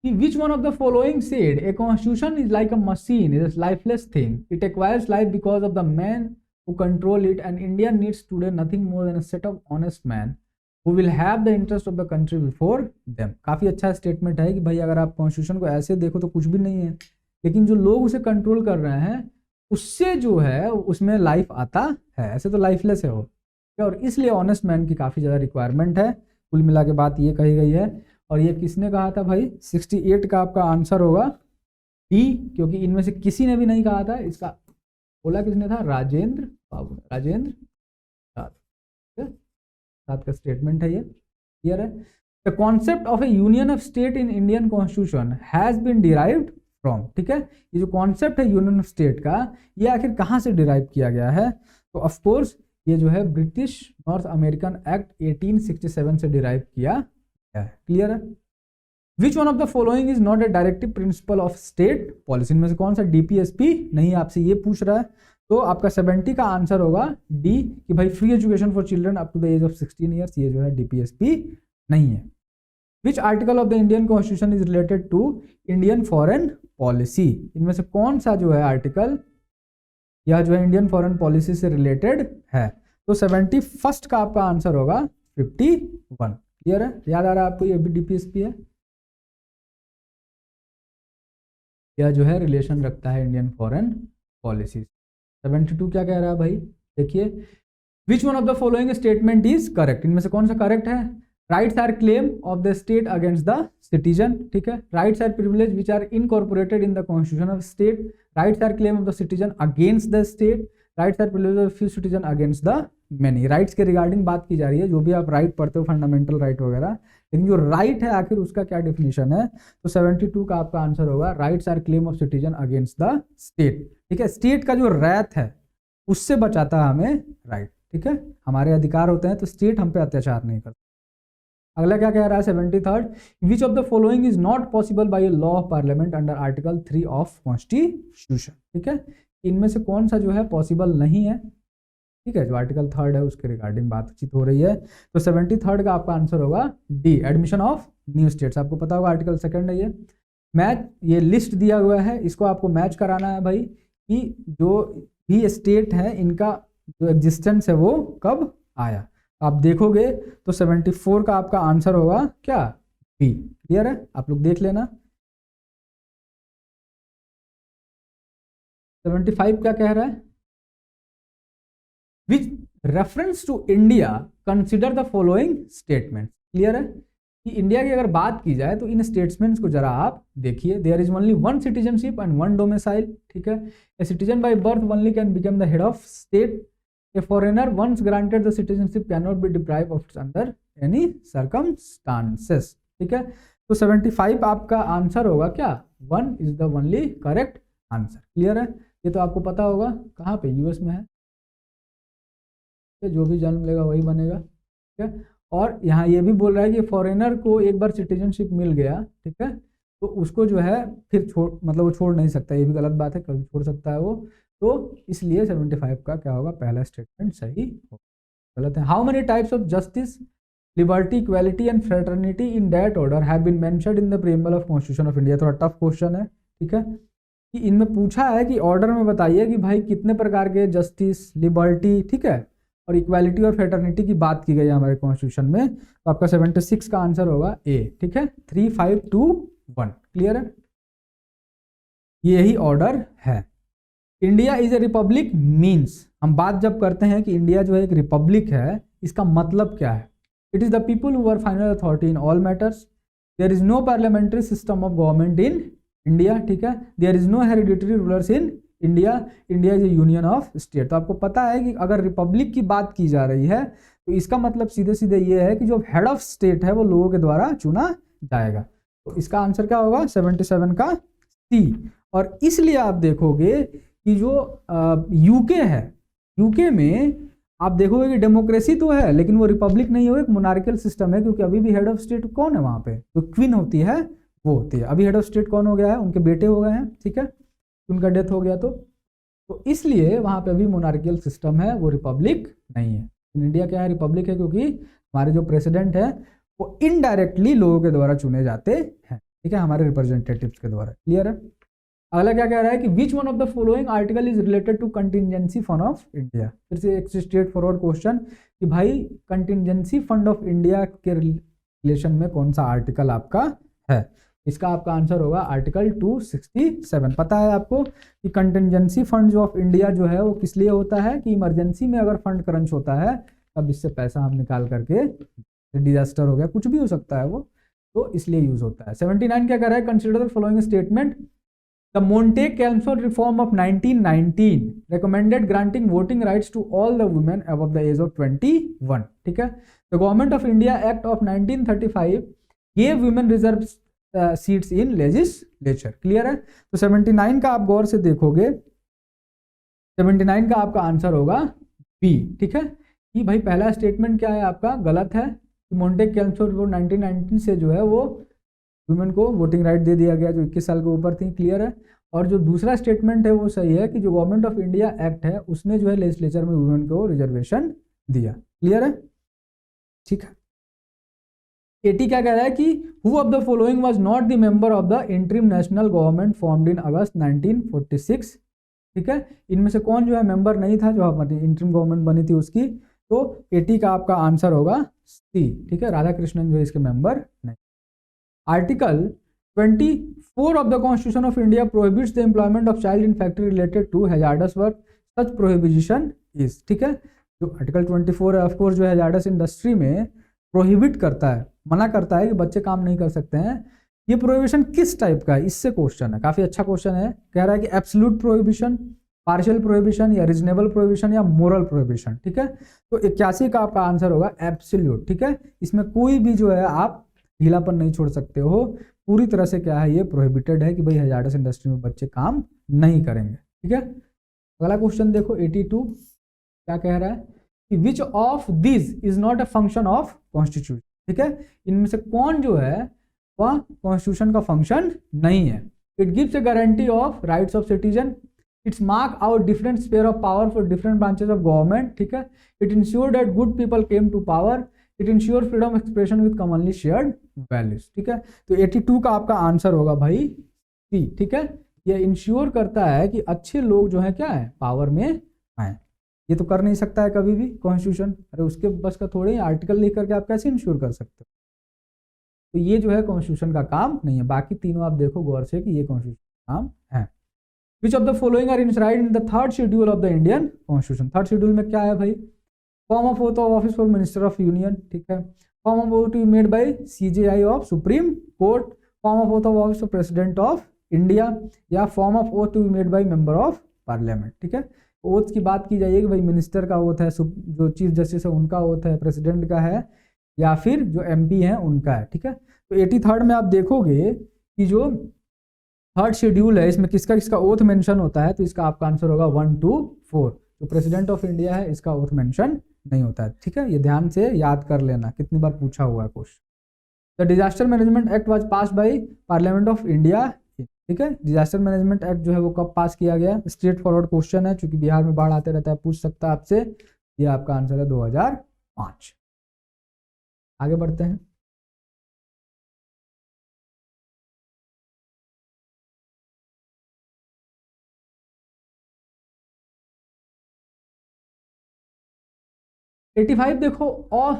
which one of the following said a constitution is like a machine, it is a lifeless thing, it acquires life because of the man who control it, and India needs today nothing more than a set of honest men who will have the interest of the country before them। काफी अच्छा statement है कि भाई अगर आप constitution को ऐसे देखो तो कुछ भी नहीं है, लेकिन जो लोग उसे कंट्रोल कर रहे हैं उससे जो है उसमें लाइफ आता है, ऐसे तो लाइफलेस है वो, और इसलिए ऑनेस्ट मैन की काफी ज्यादा रिक्वायरमेंट है। कुल मिला के बात ये कही गई है, और ये किसने कहा था भाई, 68 का आपका आंसर होगा डी, क्योंकि इनमें से किसी ने भी नहीं कहा था, इसका बोला किसने था, राजेंद्र बाबू, राजेंद्र साथ का स्टेटमेंट है ये। क्लियर है। The concept of a union of state in Indian constitution has been derived from, ठीक है, ये जो कॉन्सेप्ट है यूनियन ऑफ स्टेट का ये आखिर कहाँ से डिराइव किया गया है, तो ऑफ कोर्स ये जो है ब्रिटिश नॉर्थ अमेरिकन एक्ट 1867 से डिराइव किया गया है। क्लियर है। विच one of the following is not a directive principle of state policy, इनमें से कौन सा डीपीएसपी नहीं, आपसे ये पूछ रहा है, तो आपका 70 का आंसर होगा डी, कि भाई free education for children up to the age of 16 years, ये जो है डीपीएसपी नहीं है। Which article of the Indian constitution is related to Indian foreign policy, इनमें से कौन सा जो है आर्टिकल या जो है इंडियन फॉरेन पॉलिसी से रिलेटेड है, तो 71 का आपका आंसर होगा 51। क्लियर है, याद आ रहा है आपको, ये भी डीपीएसपी है, यह जो है रिलेशन रखता है इंडियन फॉरेन पॉलिसी। 72 क्या कह रहा है भाई, देखिए, which one of the following statement is correct, इनमें से कौन सा करेक्ट है, rights are claim of the state against the citizen, ठीक है, rights are privilege which are incorporated in the constitution of state, rights are claim of the citizen against the state, rights are privilege of few citizen against the many. Rights के regarding बात की जा रही है, जो भी आप right पढ़ते हो फंडामेंटल राइट वगैरह, लेकिन जो राइट है आखिर उसका क्या डिफिनेशन है, तो 72 का आपका आंसर होगा rights are claim of citizen against the state, ठीक है, स्टेट का जो रैथ है उससे बचाता है हमें राइट, ठीक है, हमारे अधिकार होते हैं तो स्टेट हम पे अत्याचार नहीं करता। अगला क्या कह रहा है 73, विच of the following is not possible by a law of parliament under article 3 of constitution, ठीक है, इनमें से कौन सा जो है पॉसिबल नहीं है, ठीक है, जो आर्टिकल 3 है उसके रिगार्डिंग बातचीत हो रही है, तो 73 का आपका आंसर होगा D, admission of new states. आपको पता होगा आर्टिकल 2 है ये, मैच ये लिस्ट दिया हुआ है, इसको आपको मैच कराना है भाई कि जो भी स्टेट है इनका जो एग्जिस्टेंस है वो कब आया। आप देखोगे तो 74 का आपका आंसर होगा क्या, बी। क्लियर है, आप लोग देख लेना। 75 क्या कह रहा है, which reference to India consider the following statement. Clear है कि इंडिया की अगर बात की जाए तो इन स्टेटमेंट्स को जरा आप देखिए। There is only one citizenship and one domicile, ठीक है। A citizen by birth only can become the head of state. A foreigner once granted the citizenship can not be deprive of under any circumstances, ठीक है। तो 75 आपका answer होगा क्या, 1 is the only correct answer. Clear है, ये तो आपको पता होगा, कहाँ पे, यूएस में है, जो भी जन्म लेगा वही बनेगा, ठीक है। और यहाँ ये भी बोल रहा है कि फॉरेनर को एक बार सिटीजनशिप मिल गया, ठीक है, तो उसको जो है फिर मतलब वो छोड़ नहीं सकता, ये भी गलत बात है, कभी छोड़ सकता है वो। तो इसलिए 75 का क्या होगा, पहला स्टेटमेंट सही होगा। गलत है। How many types of justice, liberty, equality and fraternity in that order have been mentioned in the preamble of constitution of India. थोड़ा टफ क्वेश्चन है, ठीक है, कि इनमें पूछा है कि ऑर्डर में बताइए कि भाई कितने प्रकार के जस्टिस, लिबर्टी, ठीक है, और इक्वालिटी और फ्रेटर्निटी की बात की गई है हमारे कॉन्स्टिट्यूशन में। तो आपका 76 का आंसर होगा ए, ठीक है, 3, 5, 2, 1। क्लियर है, यही ऑर्डर है। India is A Republic means, हम बात जब करते हैं कि इंडिया जो है एक रिपब्लिक है, इसका मतलब क्या है। It is the people who are final authority in all matters. There is no parliamentary system of government in India, ठीक है। There is no hereditary rulers in India. India is a union of state. तो आपको पता है कि अगर Republic की बात की जा रही है तो इसका मतलब सीधे सीधे ये है कि जो हेड ऑफ स्टेट है वो लोगों के द्वारा चुना जाएगा। तो इसका आंसर क्या होगा, 77 का सी। और इसलिए आप देखोगे कि जो यूके है, यूके में आप देखोगे कि डेमोक्रेसी तो है लेकिन वो रिपब्लिक नहीं हो, एक मोनार्कियल सिस्टम है, क्योंकि अभी भी हेड ऑफ स्टेट कौन है वहां पे, तो क्वीन होती है, वो होती है। अभी हेड ऑफ स्टेट कौन हो गया है, उनके बेटे हो गए हैं, ठीक है, उनका डेथ हो गया तो इसलिए वहां पे अभी मोनार्कियल सिस्टम है, वो रिपब्लिक नहीं है। इंडिया क्या है, रिपब्लिक है, क्योंकि हमारे जो प्रेसिडेंट है वो इनडायरेक्टली लोगों के द्वारा चुने जाते हैं, ठीक है, हमारे रिप्रेजेंटेटिव्स के द्वारा। क्लियर है। अगला क्या कह रहा है कि which one of the following article is related to contingency fund of India. फिर से एक स्ट्रेट फॉरवर्ड क्वेश्चन कि भाई कंटिजेंसी फंड ऑफ इंडिया के रिलेशन में कौन सा आर्टिकल आपका है। इसका आपका आंसर होगा आर्टिकल 267। पता है आपको कि कंटिजेंसी फंड ऑफ इंडिया जो है वो किस लिए होता है, कि इमरजेंसी में अगर फंड क्रंच होता है तब इससे पैसा हम निकाल करके, डिजास्टर हो गया, कुछ भी हो सकता है वो, तो इसलिए यूज होता है। 79 क्या कर रहा है, consider the following statement. The Montague-Chelmsford reform of 1919 recommended granting voting rights to all the women above the age of 21, ठीक है। The Government of India Act of 1935 gave women reserved seats in legislature। Clear है। तो 79 का आप गौर से देखोगे, 79 का आपका आंसर होगा बी, ठीक है, कि भाई पहला स्टेटमेंट क्या है आपका, गलत है, कि मोंटेग-कैल्मसफोर्ड 1919 से जो है वो वुमेन को वोटिंग राइट दे दिया गया जो 21 साल के ऊपर थी। क्लियर है। और जो दूसरा स्टेटमेंट है वो सही है कि जो गवर्नमेंट ऑफ इंडिया एक्ट है उसने जो है लेजिस्लेचर में वुमेन को रिजर्वेशन दिया। क्लियर है, ठीक है। 80 क्या कह रहा है कि who of the following was not the member of the interim national government formed in August 1946, ठीक है, इनमें से कौन जो है मेंबर नहीं था जो हमारी इंटरिम गवर्नमेंट बनी थी उसकी। तो 80 का आपका आंसर होगा सी, ठीक है, राधा कृष्णन जो है इसके मेंबर नहीं। Article 24 of the Constitution of India prohibits the employment of child in factory related to hazardous work. Such prohibition is, ठीक है, जो आर्टिकल 24 है ऑफकोर्स जो हैजार्डस इंडस्ट्री में प्रोहिबिट करता है, मना करता है कि बच्चे काम नहीं कर सकते हैं। ये प्रोहिबिशन किस टाइप का है, इससे क्वेश्चन है, काफी अच्छा क्वेश्चन है। कह रहा है कि एब्सोल्यूट प्रोहिबिशन, पार्शियल प्रोहिबिशन, या रीजनेबल प्रोहिबिशन, या मोरल प्रोहिबिशन, ठीक है। तो 81 का आपका आंसर होगा एब्सोल्यूट, ठीक है। इसमें कोई भी जो है आप ढीलापन नहीं छोड़ सकते हो, पूरी तरह से क्या है ये प्रोहिबिटेड है कि भाई हैजार्डस इंडस्ट्री में बच्चे काम नहीं करेंगे, ठीक है। अगला क्वेश्चन देखो 82 क्या कह रहा है कि which of this is not a function of constitution, ठीक है, इनमें से कौन जो है वह कॉन्स्टिट्यूशन का फंक्शन नहीं है। It gives a guarantee of rights of citizen, its mark out different sphere of power for different branches of government, ठीक है, it insure that good people came to power, it insure freedom expression with commonly shared values, ठीक है। तो 82 का आपका answer होगा भाई सी, ठीक है। ये इंश्योर करता है कि अच्छे लोग जो है क्या है पावर में आए। ये तो कर नहीं सकता है कभी भी कॉन्स्टिट्यूशन, अरे उसके बस का थोड़े ही आर्टिकल लिख करके आप कैसे इंश्योर कर सकते हो। तो ये जो है कॉन्स्टिट्यूशन का काम नहीं है। बाकी तीनों आप देखो गौर से कि ये कॉन्स्टिट्यूशन का काम है। Which of the following are enshrined in the third schedule of the Indian constitution. Third schedule में क्या है भाई? Form of oath of office for minister of union, ठीक है। Form of oath to be made by CJI of supreme Court, form of oath of office of president of India, या form of oath to be made by member of parliament, ठीक है। Oath की बात की जाइए कि भाई minister का ओथ है, जो चीफ जस्टिस है उनका ओथ है, प्रेसिडेंट का है, या फिर जो MP है उनका है, ठीक है। तो 83rd में आप देखोगे कि जो थर्ड शेड्यूल है इसमें किसका किसका ओथ मेंशन होता है, तो इसका आपका आंसर होगा 1 to 4। जो प्रेसिडेंट ऑफ इंडिया है इसका ओथ मेंशन नहीं होता है, ठीक है। ये ध्यान से याद कर लेना, कितनी बार पूछा हुआ है question. The disaster management act was passed by parliament of India, ठीक है। डिजास्टर मैनेजमेंट एक्ट जो है वो कब पास किया गया? स्ट्रेट फॉरवर्ड क्वेश्चन है, चूंकि बिहार में बाढ़ आते रहता है, पूछ सकता है आपसे। ये आपका आंसर है 2005। आगे बढ़ते हैं। एटी फाइव देखो, और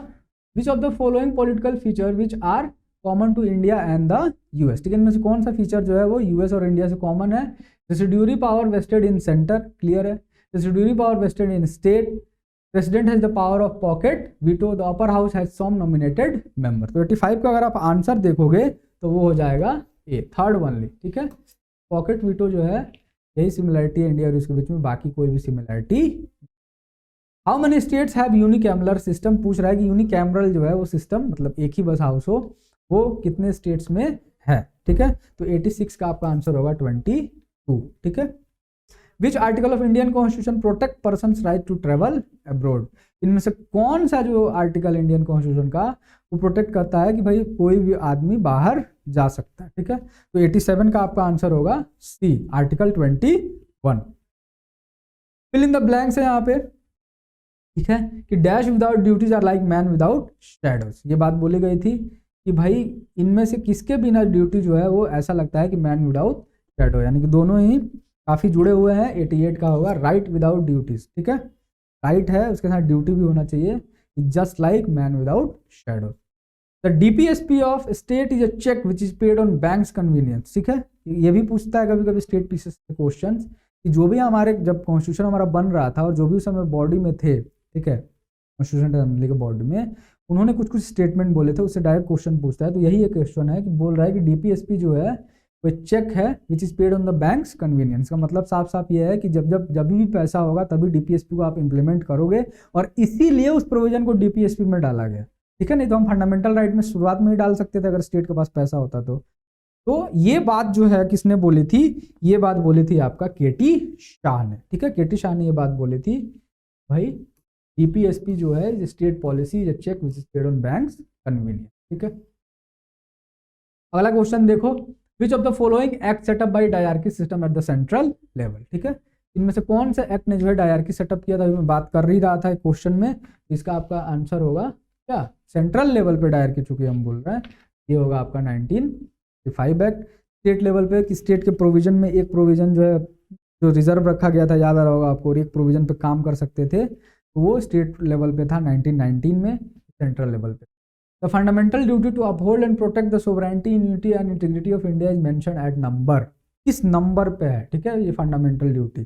which of the following political feature which are common to India and the US, ठीक है। इनमें से कौन सा फीचर जो है वो US और इंडिया से कॉमन है? Residuary power vested in centre, clear है। Residuary power vested in state, president has the power of pocket veto, the upper house has some nominated member. तो 85 का अगर आप आंसर देखोगे तो वो हो जाएगा ए, थर्ड वनली, ठीक है। पॉकेट वीटो जो है यही सिमिलरिटी है इंडिया और उसके बीच में, बाकी कोई भी similarity. How many states have unicameral system, पूछ रहा है कि यूनिकैमरल जो है वो सिस्टम, मतलब एक ही बस हाउस हो, वो कितने स्टेट्स में है, ठीक है। तो 86 का आपका आंसर होगा 22, ठीक है। Which article of Indian constitution protect persons right to travel abroad. इनमें से कौन सा जो आर्टिकल इंडियन कॉन्स्टिट्यूशन का वो प्रोटेक्ट करता है कि भाई कोई भी आदमी बाहर जा सकता है, ठीक है। तो 87 का आपका आंसर होगा C, article 21। Fill in the blanks है यहाँ पे, ठीक है, कि dash without duties are like man without shadows. ये बात बोली गई थी कि भाई इनमें से किसके बिना ड्यूटी जो है वो ऐसा लगता है कि मैन विदाउट शैडो, यानी कि दोनों ही काफी जुड़े हुए हैं। 88 का होगा राइट विदाउट ड्यूटीज, ठीक है। राइट है उसके साथ ड्यूटी भी होना चाहिए, just like man without shadow. The DPSP of state is a cheque which is paid on bank's convenience, ठीक है। ये भी पूछता है कभी कभी स्टेट पीसेस के क्वेश्चन कि जो भी हमारे जब कॉन्स्टिट्यूशन हमारा बन रहा था और जो भी उस समय बॉडी में थे, ठीक है, कॉन्स्टिट्यूशन असेंबली के बॉडी में, उन्होंने कुछ कुछ स्टेटमेंट बोले थे, उससे डायरेक्ट क्वेश्चन पूछता है। तो यही एक क्वेश्चन है कि बोल रहा है कि DPSP जो है वो चेक है विच is paid on the banks convenience. का मतलब साफ साफ ये है कि जब भी पैसा होगा तभी DPSP को आप इंप्लीमेंट करोगे, और इसीलिए उस प्रोविजन को DPSP में डाला गया, ठीक है। नहीं तो हम फंडामेंटल राइट में शुरुआत में ही डाल सकते थे अगर स्टेट के पास पैसा होता तो ये बात जो है किसने बोली थी? ये बात बोली थी आपका KT शाह ने, ठीक है। KT शाह ने ये बात बोली थी भाई DPSP जो है state policy is cheque which is paid on bank's convenience, ठीक है। अगला क्वेश्चन देखो, which of the following act setup by diarchy system at the central level, ठीक है। इनमें से कौन सा एक्ट ने जो है डायरकी सेटअप किया था? मैं बात कर ही रहा था क्वेश्चन में, इसका आपका आंसर होगा क्या? सेंट्रल लेवल पे डायरकी, चूंकि हम बोल रहे हैं, ये होगा आपका 1955 एक्ट। स्टेट लेवल पे कि स्टेट के प्रोविजन में एक प्रोविजन जो है जो रिजर्व रखा गया था, याद आ रहा होगा आपको, और एक प्रोविजन पे काम कर सकते थे, तो वो स्टेट लेवल पे था 1919 में, सेंट्रल लेवल पे। The fundamental duty to uphold and protect the sovereignty, unity and integrity of India is mention at number, किस नंबर पे है, ठीक है। ये फंडामेंटल ड्यूटी,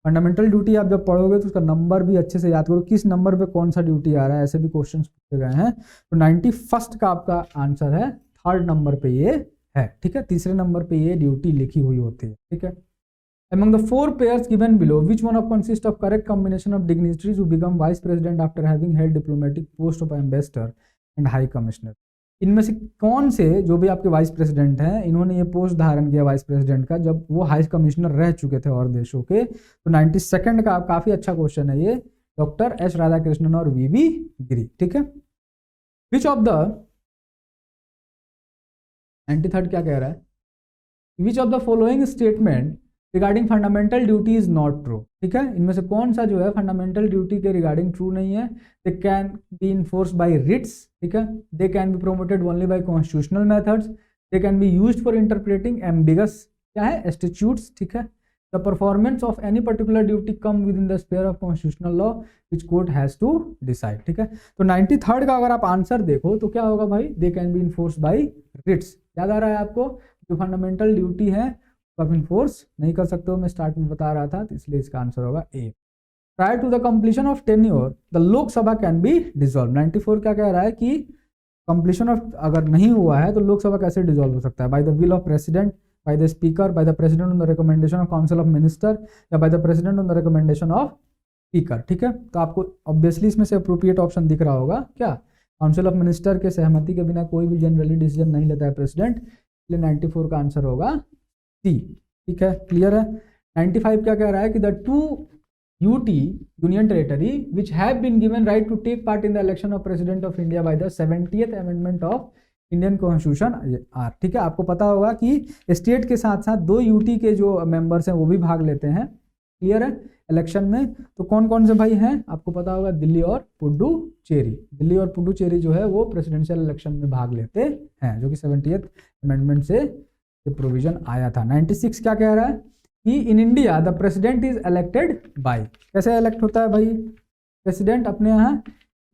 फंडामेंटल ड्यूटी आप जब पढ़ोगे तो उसका नंबर भी अच्छे से याद करो, किस नंबर पे कौन सा ड्यूटी आ रहा है, ऐसे भी क्वेश्चन पूछे गए हैं। तो 91 का आपका आंसर है, थर्ड नंबर पे ये है, ठीक है। तीसरे नंबर पे ये ड्यूटी लिखी हुई होती है, ठीक है। Among the 4 pairs given below, which one of consists of correct combination of dignitaries who become vice president after having held diplomatic post of ambassador and high commissioner? इनमें से कौन से जो भी आपके वाइस प्रेसिडेंट हैं, इन्होंने ये पोस्ट धारण किया वाइस प्रेसिडेंट का जब वो हाई कमिश्नर रह चुके थे और देशों के? तो 92 का काफी अच्छा क्वेश्चन है ये, डॉक्टर एस राधाकृष्णन और वीवी गिरी, ठीक है। विच ऑफ द 93 क्या कह रहा है? Which of the following statement regarding fundamental duty is not true, ठीक है। इनमें से कौन सा जो है फंडामेंटल ड्यूटी के रिगार्डिंग ट्रू नहीं है? They can be enforced by writs, ठीक है। They can be promoted only by constitutional methods, they can be used for interpreting ambiguous क्या है स्टैट्यूट्स, ठीक है। The performance of any particular duty come with in the sphere of constitutional law which court has to decide, ठीक है। तो 93rd का अगर आप आंसर देखो तो क्या होगा भाई, they can be enforce by writs. याद आ रहा है आपको, जो फंडामेंटल ड्यूटी है आप इन्फोर्स नहीं कर सकते हो, मैं स्टार्ट में बता रहा था, तो इसलिए इसका आंसर होगा A. Prior to the completion of tenure the Lok Sabha can be dissolve. 94 क्या कह रहा है कि कंप्लीशन ऑफ अगर नहीं हुआ है तो लोकसभा कैसे डिसॉल्व हो सकता है, by the will of president, by the speaker, by the president on the recommendation of council of minister, या by the president on the recommendation of speaker, ठीक है। तो आपको ऑब्वियसली इसमें से अप्रोप्रिएट ऑप्शन दिख रहा होगा क्या, काउंसिल ऑफ मिनिस्टर के सहमति के बिना कोई भी जनरली डिसीजन नहीं लेता है प्रेसिडेंट, इसलिए 94 का आंसर होगा सी, ठीक है, क्लियर है। 95 क्या कह रहा है कि the two UT Union Territory which have been given right to take part in the election of President of India by the 70th Amendment of Indian Constitution are, ठीक है। आपको पता होगा कि स्टेट के साथ साथ 2 UT के जो मेंबर्स हैं वो भी भाग लेते हैं, क्लियर है, इलेक्शन में। तो कौन कौन से भाई हैं आपको पता होगा, दिल्ली और पुडुचेरी। दिल्ली और पुडुचेरी जो है वो प्रेसिडेंशियल इलेक्शन में भाग लेते हैं, जो कि 70th अमेंडमेंट से ये प्रोविजन आया था। 96 क्या कह रहा है कि in India the president is elected bye, कैसे इलेक्ट होता है भाई प्रेसिडेंट अपने यहाँ,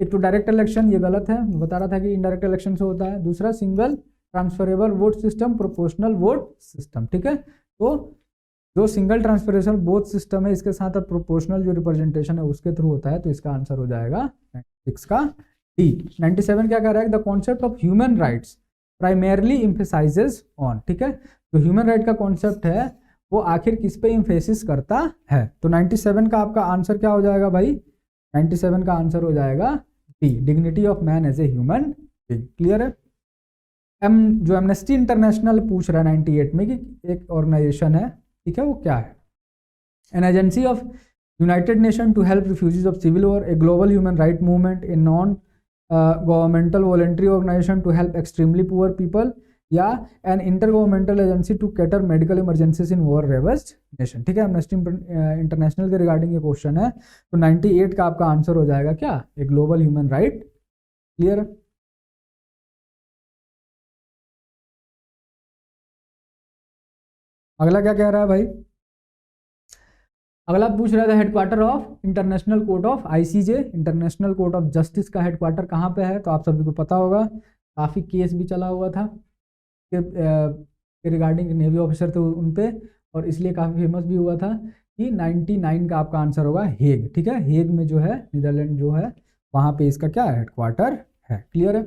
एक तो डायरेक्ट इलेक्शन, ये गलत है, बता रहा था कि इनडायरेक्ट इलेक्शन से होता है। दूसरा single transferable vote system, proportional vote system, ठीक है। तो जो सिंगल ट्रांसफरेबल वोट सिस्टम है इसके साथ प्रोपोर्शनल जो रिप्रेजेंटेशन है उसके थ्रू होता है, तो इसका आंसर हो जाएगा 96 का डी। 97 क्या कह रहा है, the concept of human rights primarily emphasises on, ठीक है। जो ह्यूमन राइट का कॉन्सेप्ट है वो आखिर किस पे एम्फेसिस करता है, तो 97 का आपका आंसर क्या हो जाएगा भाई, 97 का आंसर हो जाएगा D, dignity of man as a human being, clear है। जो एमनेस्टी इंटरनेशनल पूछ रहा है 98 में कि एक ऑर्गेनाइजेशन है, ठीक है, वो क्या है, an agency of United Nation to help refugees of civil war, a global human right movement, a non governmental voluntary organisation to help extremely poor people, या an inter governmental agency to cater medical emergencies in war ravaged nation, ठीक है। Amnesty International के regarding ये question है, तो 98 का आपका answer हो जाएगा क्या, a global human right, clear है। अगला क्या कह रहा है भाई, अगला पूछ रहा था headquarter of international court of ICJ, international court of justice का हेडक्वार्टर कहाँ पे है, तो आप सभी को पता होगा, काफ़ी केस भी चला हुआ था के रिगार्डिंग, नेवी ऑफिसर थे उन पे, और इसलिए काफ़ी फेमस भी हुआ था कि 99 का आपका आंसर होगा हेग, ठीक है। हेग में जो है नीदरलैंड जो है वहाँ पे इसका क्या हेडक्वार्टर है, क्लियर है।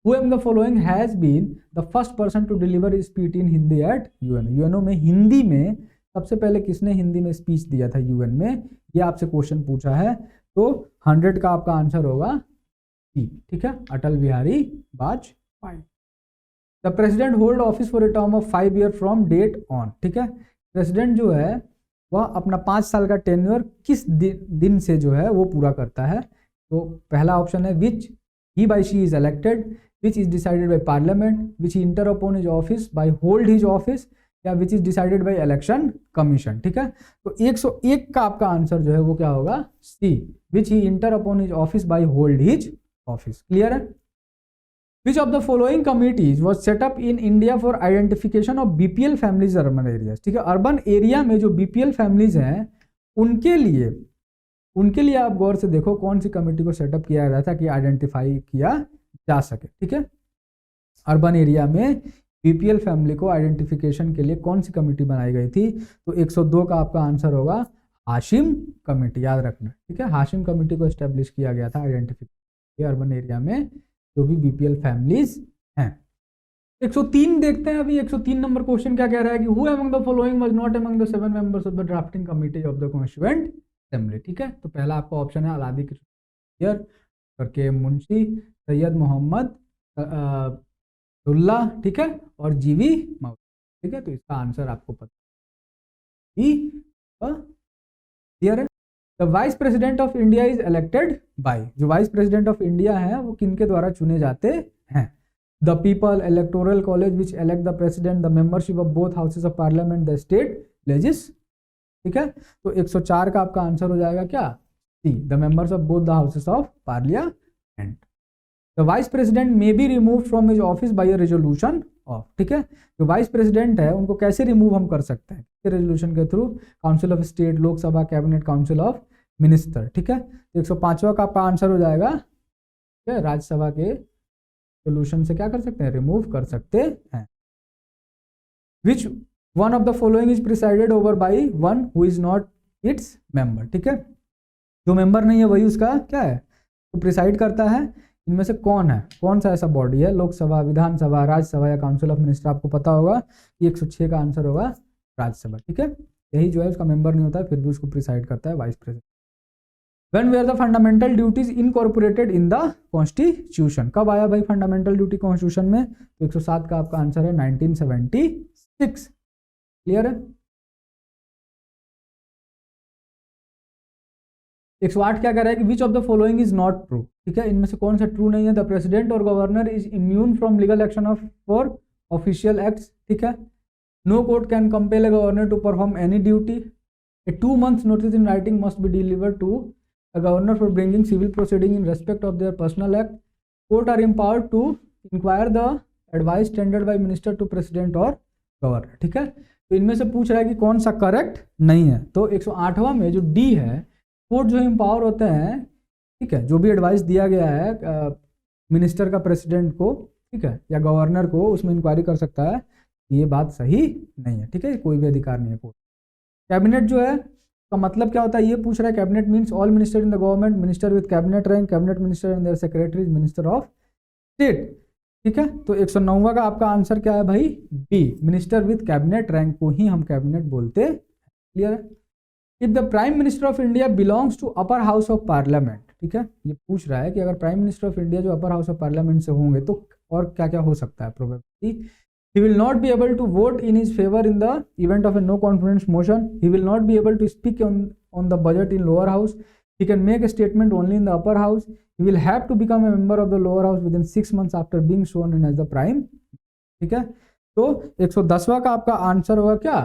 Who among the following has been the first person to deliver speech in Hindi at UN? UNO में हिंदी में सबसे पहले किसने हिंदी में स्पीच दिया था UN में, ये आपसे क्वेश्चन पूछा है, तो 100 का आपका आंसर होगा सी, ठीक है, Atal Bihari Vajpayee. The president hold office for a term of 5 year from date on, ठीक है। प्रेसिडेंट जो है वह अपना 5 साल का टेन्योर किस दिन से जो है वो पूरा करता है, तो पहला ऑप्शन है विच he by she is elected, which is decided by parliament, which he enter upon his office by hold his office, या which is decided by election commission, ठीक है। तो 101 का आपका आंसर जो है वो क्या होगा, सी, which he enter upon his office by hold his office, clear है। Which of the following committees was set up in India for identification of BPL families urban areas, ठीक है। अर्बन एरिया में जो BPL फैमिलीज हैं उनके लिए आप गौर से देखो कौन सी कमेटी को सेटअप किया गया था कि आइडेंटिफाई किया जा सके, ठीक है। अर्बन एरिया में बीपीएल फैमिली को आइडेंटिफिकेशन के लिए कौन सी कमेटी बनाई गई थी, तो 102 का आपका आंसर होगा हाशिम कमेटी, याद रखना, ठीक है। हाशिम कमेटी को एस्टेब्लिश किया गया था आइडेंटिफिकेशन अर्बन एरिया में जो भी बीपीएल फैमिलीज हैं। 103 देखते हैं अभी, 103 नंबर क्वेश्चन क्या कह रहा है कि who among the following was not among the 7 members of the drafting committee of the constituent assembly, ठीक है। तो पहला आपका ऑप्शन है अलादी करके मुंशी, सैयद मोहम्मद दुल्ला, ठीक है, और जीवी मौत, ठीक है। तो इसका आंसर आपको पता क्लियर है। The vice president of India is elected by, जो वाइस प्रेसिडेंट ऑफ इंडिया है वो किनके द्वारा चुने जाते हैं, the people, electoral college which elect the president, the membership of both houses of parliament, the state लेजिस, ठीक है। तो 104 का आपका आंसर हो जाएगा क्या, C, the members of both the houses of parliament. The vice president may be removed from his office by a resolution of, ठीक है। जो वाइस प्रेसिडेंट है उनको कैसे रिमूव हम कर सकते हैं, रेजोल्यूशन के through, council of state, Lok Sabha, cabinet, council of minister, ठीक है। तो 105वां का आपका आंसर हो जाएगा, ठीक है, राज्यसभा के सोल्यूशन से क्या कर सकते हैं, रिमूव कर सकते हैं। विच one of the following is presided over by one who is not its member, ठीक है, जो मेंबर नहीं है वही उसका क्या है, तो प्रिसाइड करता है। इनमें से कौन है, कौन सा ऐसा बॉडी है, लोकसभा, विधानसभा, राज्यसभा या काउंसिल ऑफ मिनिस्टर? आपको पता होगा कि 106 का आंसर होगा राज्यसभा, ठीक है। यही जो है उसका मेंबर नहीं होता है, फिर भी उसको प्रिसाइड करता है vice president. When were the fundamental duties incorporated in the constitution? कब आया भाई फंडामेंटल ड्यूटी कॉन्स्टिट्यूशन में? तो 107 का आपका आंसर है 1976। क्लियर है? 108 क्या कह रहा है कि which of the following is not true, ठीक है, इनमें से कौन सा ट्रू नहीं है? द प्रेसिडेंट और governor is immune from legal action of for official acts, ठीक है। No court can compel a governor to perform any duty. A 2 months notice in writing must be delivered to a governor for bringing civil proceeding in respect of their personal act. Court are empowered to inquire the advice tendered by minister to president or governor, ठीक है। तो इनमें से पूछ रहा है कि कौन सा करेक्ट नहीं है। तो 108वां में जो डी है, कोर्ट जो एम्पावर होते हैं, ठीक है, जो भी एडवाइस दिया गया है मिनिस्टर का प्रेसिडेंट को, ठीक है, या गवर्नर को, उसमें इंक्वायरी कर सकता है। ये बात सही नहीं है, ठीक है, कोई भी अधिकार नहीं है कोर्ट। कैबिनेट जो है का मतलब क्या होता है, ये पूछ रहा है। Cabinet means all minister in the government, minister with cabinet rank, cabinet minister and their secretaries, minister of state, ठीक है। तो 109वां का आपका आंसर क्या है भाई, B, minister with cabinet rank को ही हम कैबिनेट बोलते हैं। क्लियर है? If the prime minister of India belongs to upper house of parliament, ठीक है, ये पूछ रहा है कि अगर प्राइम मिनिस्टर ऑफ इंडिया जो अपर हाउस ऑफ पार्लियामेंट से होंगे तो और क्या क्या हो सकता है probability. He will not be able to vote in his favor in the event of a no confidence motion. He will not be able to speak on the budget in lower house. He can make a statement only in the upper house. He will have to become a member of the lower house within 6 months after being sworn in as the prime. ठीक है, तो 110वां का आपका answer होगा क्या,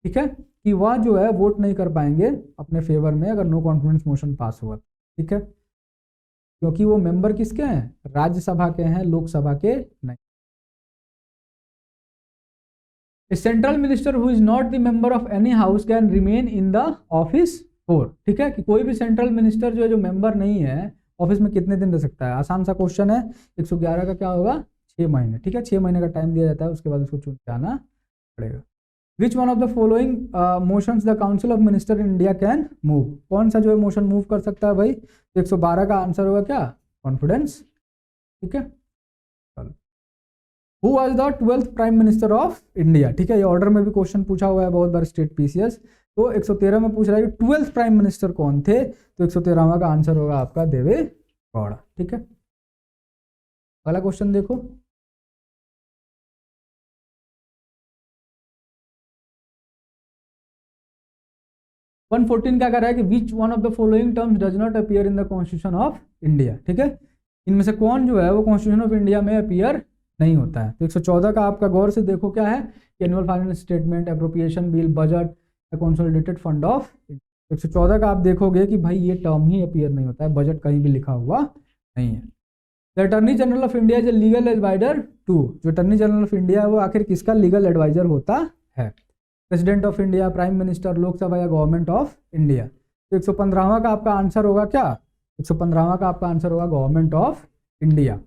ठीक है, कि वह जो है वोट नहीं कर पाएंगे अपने फेवर में अगर नो कॉन्फिडेंस मोशन पास हुआ, ठीक है, क्योंकि वो मेंबर किसके हैं, राज्यसभा के हैं, लोकसभा के नहीं। A central minister who is not the member of any house can remain in the office for, ठीक है, कि कोई भी सेंट्रल मिनिस्टर जो है, जो मेंबर नहीं है, ऑफिस में कितने दिन रह सकता है? आसान सा क्वेश्चन है। 111 का क्या होगा, 6 महीने, ठीक है, 6 महीने का टाइम दिया जाता है, उसके बाद उसको चुन के आना पड़ेगा। विच one of the following motions the council of minister in India can move, कौन सा जो है मोशन मूव कर सकता है भाई? 112 का आंसर होगा क्या, कॉन्फिडेंस, ठीक है। Who was the 12th prime minister of India, ठीक है, ये ऑर्डर में भी क्वेश्चन पूछा हुआ है बहुत बार स्टेट पीसीएस। तो 113 में पूछ रहा है कि 12th प्राइम मिनिस्टर कौन थे? तो 113वां का आंसर होगा आपका देवे गौड़ा, ठीक है। अगला क्वेश्चन देखो, वन 14 क्या कर रहा है कि which one of the following terms does not appear in the constitution of India, ठीक है, इनमें से कौन जो है वो कॉन्स्टिट्यूशन ऑफ इंडिया में अपीयर नहीं होता है। तो 114 का आपका गौर से देखो क्या है, annual finance statement, appropriation bill, budget, consolidated fund of. 114 का आप देखोगे कि भाई ये टर्म ही अपीयर नहीं होता है, बजट कहीं भी लिखा हुआ नहीं है। The attorney general of India is a legal adviser to, जो अटर्नी जनरल ऑफ इंडिया है वो आखिर किसका लीगल एडवाइजर होता है? President of India, prime minister, Lok Sabha या गवर्नमेंट ऑफ इंडिया। तो 115वां का आपका आंसर होगा क्या, 115वां का आपका आंसर होगा government of India.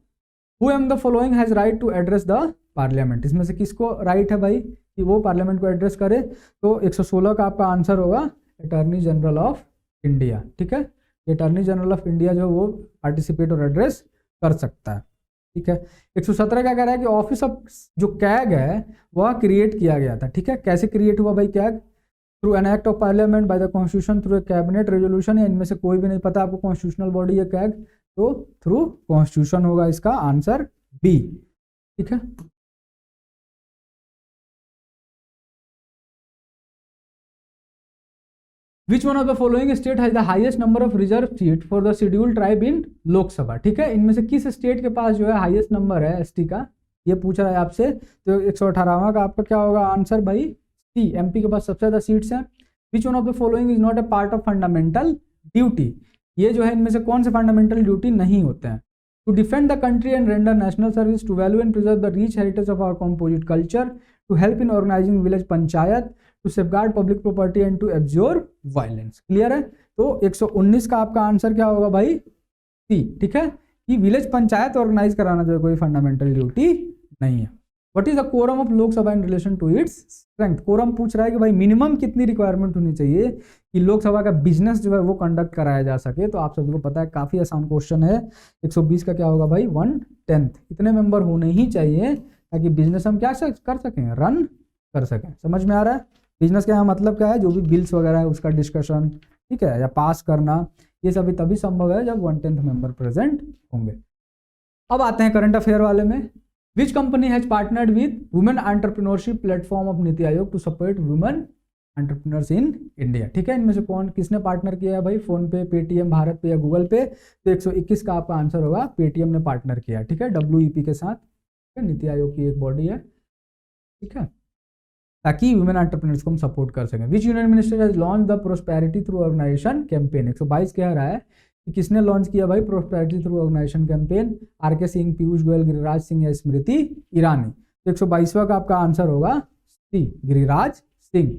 Who among the following has right to address the parliament, इसमें से किसको राइट है भाई कि वो पार्लियामेंट को एड्रेस करे? तो 116 का आपका आंसर होगा अटॉर्नी जनरल ऑफ इंडिया, ठीक है, अटॉर्नी जनरल ऑफ इंडिया जो वो पार्टिसिपेट और एड्रेस कर सकता है, ठीक है। 117 क्या कह रहा है कि ऑफिस ऑफ जो कैग है वह क्रिएट किया गया था, ठीक है, कैसे क्रिएट हुआ भाई CAG? Through an act of parliament, by the constitution, through a cabinet resolution, या इनमें से कोई भी नहीं पता आपको कॉन्स्टिट्यूशनल बॉडी है कैग, तो थ्रू कॉन्स्टिट्यूशन होगा इसका आंसर बी, ठीक है। विच one of the following state has the highest number of reserve seat for the scheduled tribe in Lok Sabha, ठीक है, इनमें से किस स्टेट के पास जो है हाईएस्ट नंबर है एसटी का, ये पूछ रहा है आपसे। तो 118वां का आपका क्या होगा आंसर भाई, सी, एमपी के पास सबसे ज्यादा सीट्स हैं। विच one of the following is not a part of fundamental duty, ये जो है इनमें से कौन से फंडामेंटल ड्यूटी नहीं होते हैं? To defend the country and render national service, to value and preserve the rich heritage of our composite culture, to help in organising village panchayat, to safeguard public property and to absorb violence. Clear है? तो 119 का आपका answer क्या होगा भाई? सी। ठीक है, कि विलेज पंचायत ऑर्गेनाइज कराना जो है कोई फंडामेंटल ड्यूटी नहीं है। What is the quorum of Lok Sabha in relation to its strength? Quorum पूछ रहा है कि भाई मिनिमम कितनी रिक्वायरमेंट होनी चाहिए कि लोकसभा का बिजनेस जो है वो कंडक्ट कराया जा सके। तो आप सभी को पता है काफी आसान क्वेश्चन है। 120 का क्या होगा भाई? 1/10। इतने मेंबर होने ही चाहिए ताकि बिजनेस हम क्या कर सकें, रन कर सकें। समझ में आ रहा है? बिजनेस का यहाँ मतलब क्या है? जो भी बिल्स वगैरह है उसका डिस्कशन, ठीक है, या पास करना, ये सभी तभी संभव है जब 1/10 मेंबर प्रेजेंट होंगे। अब आते हैं करंट अफेयर वाले में। Which company has partnered with women entrepreneurship platform of NITI Aayog to support women entrepreneurs in India? ठीक है, इनमें से कौन किसने पार्टनर किया है भाई? फोन पे, पेटीएम, भारत पे या गूगल पे? तो 121 का आपका आंसर होगा पेटीएम ने पार्टनर किया। ठीक है, WEP के साथ। नीति आयोग की एक बॉडी है, ठीक है, ताकि वुमेन एंटरप्रेन्योर्स को हम सपोर्ट कर सकें। Which union minister has launch the prosperity through organisation campaign? 122 कह रहा है कि किसने लॉन्च किया भाई prosperity through organisation campaign? RK Singh, Piyush Goyal, Giriraj Singh या स्मृति ईरानी? तो 122वां का आपका आंसर होगा C, Giriraj Singh.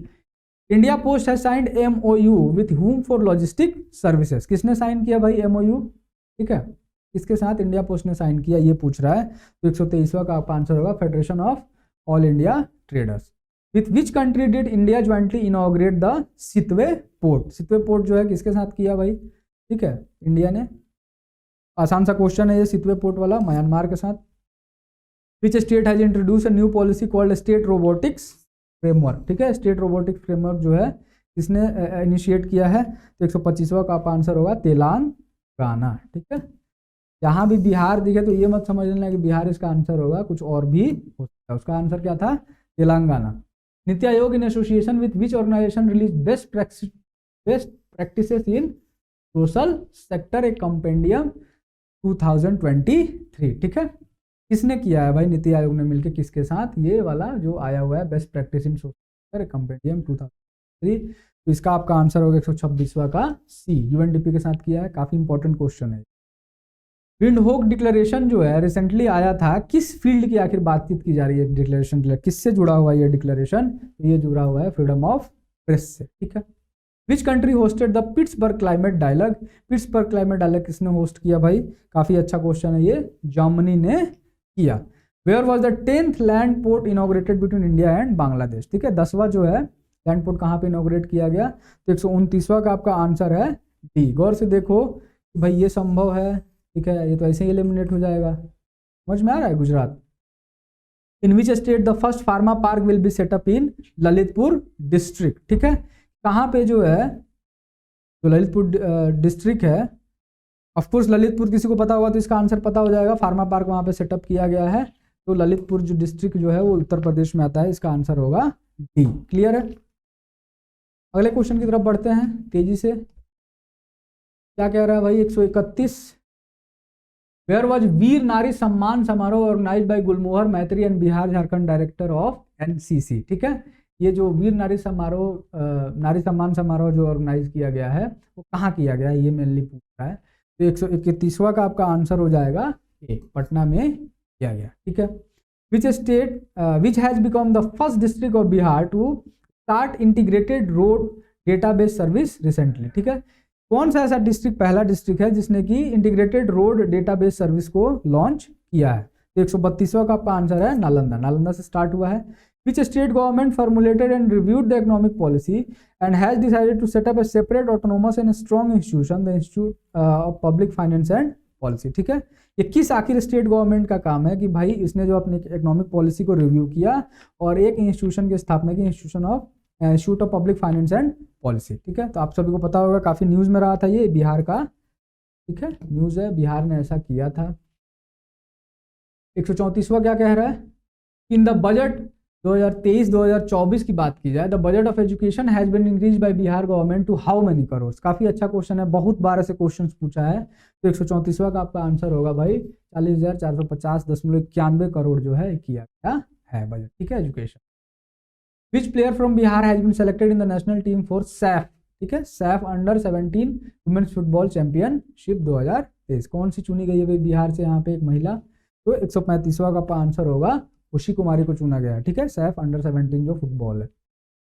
India post has signed MOU with whom for logistic services? किसने साइन किया भाई MOU? ठीक है, किसके साथ इंडिया पोस्ट ने साइन किया ये पूछ रहा है। तो 123वां का आपका आंसर होगा federation of all India traders. With which country did India jointly inaugurate the Sittwe port? Sittwe port जो है किसके साथ किया भाई? ठीक है, इंडिया ने। आसान सा क्वेश्चन है ये सितवे पोर्ट वाला, म्यांमार के साथ। विच state has introduce a new policy called state robotics framework? ठीक है, स्टेट रोबोटिक्स फ्रेमवर्क जो है किसने इनिशिएट किया है? तो 125वां का आपका आंसर होगा तेलंगाना। ठीक है, जहां भी बिहार दिखे तो ये मत समझ लेना कि बिहार इसका आंसर होगा, कुछ और भी हो सकता है। उसका आंसर क्या था? Telangana. NITI Aayog in association with which organisation release best practices in social sector, एक कंपेंडियम 2023। ठीक है, किसने किया है भाई? नीति आयोग ने मिलकर किसके साथ? ये वाला जो आया हुआ है best practice in social sector, एक कंपेंडियम 2023। तो इसका आपका आंसर होगा 126वां का सी, UNDP के साथ किया है। काफी इंपॉर्टेंट क्वेश्चन है। विंडहोक डिक्लेरेशन जो है रिसेंटली आया था, किस फील्ड की आखिर बातचीत की जा रही है? डिक्लेरेशन किससे जुड़ा हुआ है ये डिक्लेरेशन? तो ये जुड़ा हुआ है फ्रीडम ऑफ प्रेस से। ठीक है, which country hosted the Pittsburgh climate dialogue? Pittsburgh climate dialogue किसने होस्ट किया भाई? काफी अच्छा क्वेश्चन है ये, जर्मनी ने किया। Where was the 10th land port inaugurated between India and Bangladesh? ठीक है, 10वां जो है लैंड पोर्ट कहाँ पे इनॉग्रेट किया गया? तो 129वां का आपका आंसर है डी। गौर से देखो कि भाई ये संभव है, ठीक है, ये तो ऐसे ही एलिमिनेट हो जाएगा। समझ में आ रहा है? Gujarat. In which state the first pharma park will be set up in Lalitpur district? ठीक है, कहाँ पे जो है, जो ललितपुर डिस्ट्रिक्ट है, ऑफकोर्स ललितपुर किसी को पता होगा तो इसका आंसर पता हो जाएगा। फार्मा पार्क वहाँ पे सेटअप किया गया है, तो ललितपुर जो डिस्ट्रिक्ट जो है वो उत्तर प्रदेश में आता है। इसका आंसर होगा डी। क्लियर है? अगले क्वेश्चन की तरफ बढ़ते हैं तेजी से। क्या कह रहा है भाई? 131। वेयर वॉज वीर नारी सम्मान समारोह ऑर्गेनाइज्ड बाय गुलमोहर मैत्री and Bihar Jharkhand director of NCC? ठीक है, ये जो वीर नारी समारोह, नारी सम्मान समारोह जो ऑर्गेनाइज किया गया है वो कहाँ किया गया है, ये मेनली पूछ रहा है। तो 131वां का आपका आंसर हो जाएगा ए, पटना में किया गया। ठीक है, which state which has become the first district of Bihar to start integrated road database service recently? ठीक है, कौन सा ऐसा डिस्ट्रिक्ट पहला डिस्ट्रिक्ट है जिसने कि इंटीग्रेटेड रोड डेटाबेस सर्विस को लॉन्च किया है? तो 132वां का आपका आंसर है नालंदा। नालंदा से स्टार्ट हुआ है। Which state government formulated and reviewed the economic policy and has decided to set up a separate autonomous and strong institution, the institute of public finance and policy? ठीक है, ये किस आखिर स्टेट गवर्नमेंट का काम है कि भाई इसने जो अपनी इकोनॉमिक पॉलिसी को रिव्यू किया और एक इंस्टीट्यूशन की स्थापना की, institute of public finance and policy? ठीक है, तो आप सभी को पता होगा, काफी न्यूज में रहा था ये, बिहार का, ठीक है, न्यूज है, बिहार ने ऐसा किया था। 134वां क्या कह रहा है? इन द बजट 2023-2024 की बात की जाए, the budget of education has been increase by Bihar government to how many crore? काफी अच्छा क्वेश्चन है, बहुत बार ऐसे क्वेश्चन पूछा है। तो 134वां का आपका आंसर होगा भाई 40,450.91 करोड़ जो है किया गया है बजट। ठीक है, education. Which player from Bihar has been selected in the national team for SAFF? ठीक है, SAFF under 17 women's football championship 2023। कौन सी चुनी गई है भाई बिहार से यहाँ पे एक महिला? तो 135वां का आपका आंसर होगा खुशी कुमारी को चुना गया, ठीक है। सैफ अंडर 17 जो फुटबॉल है।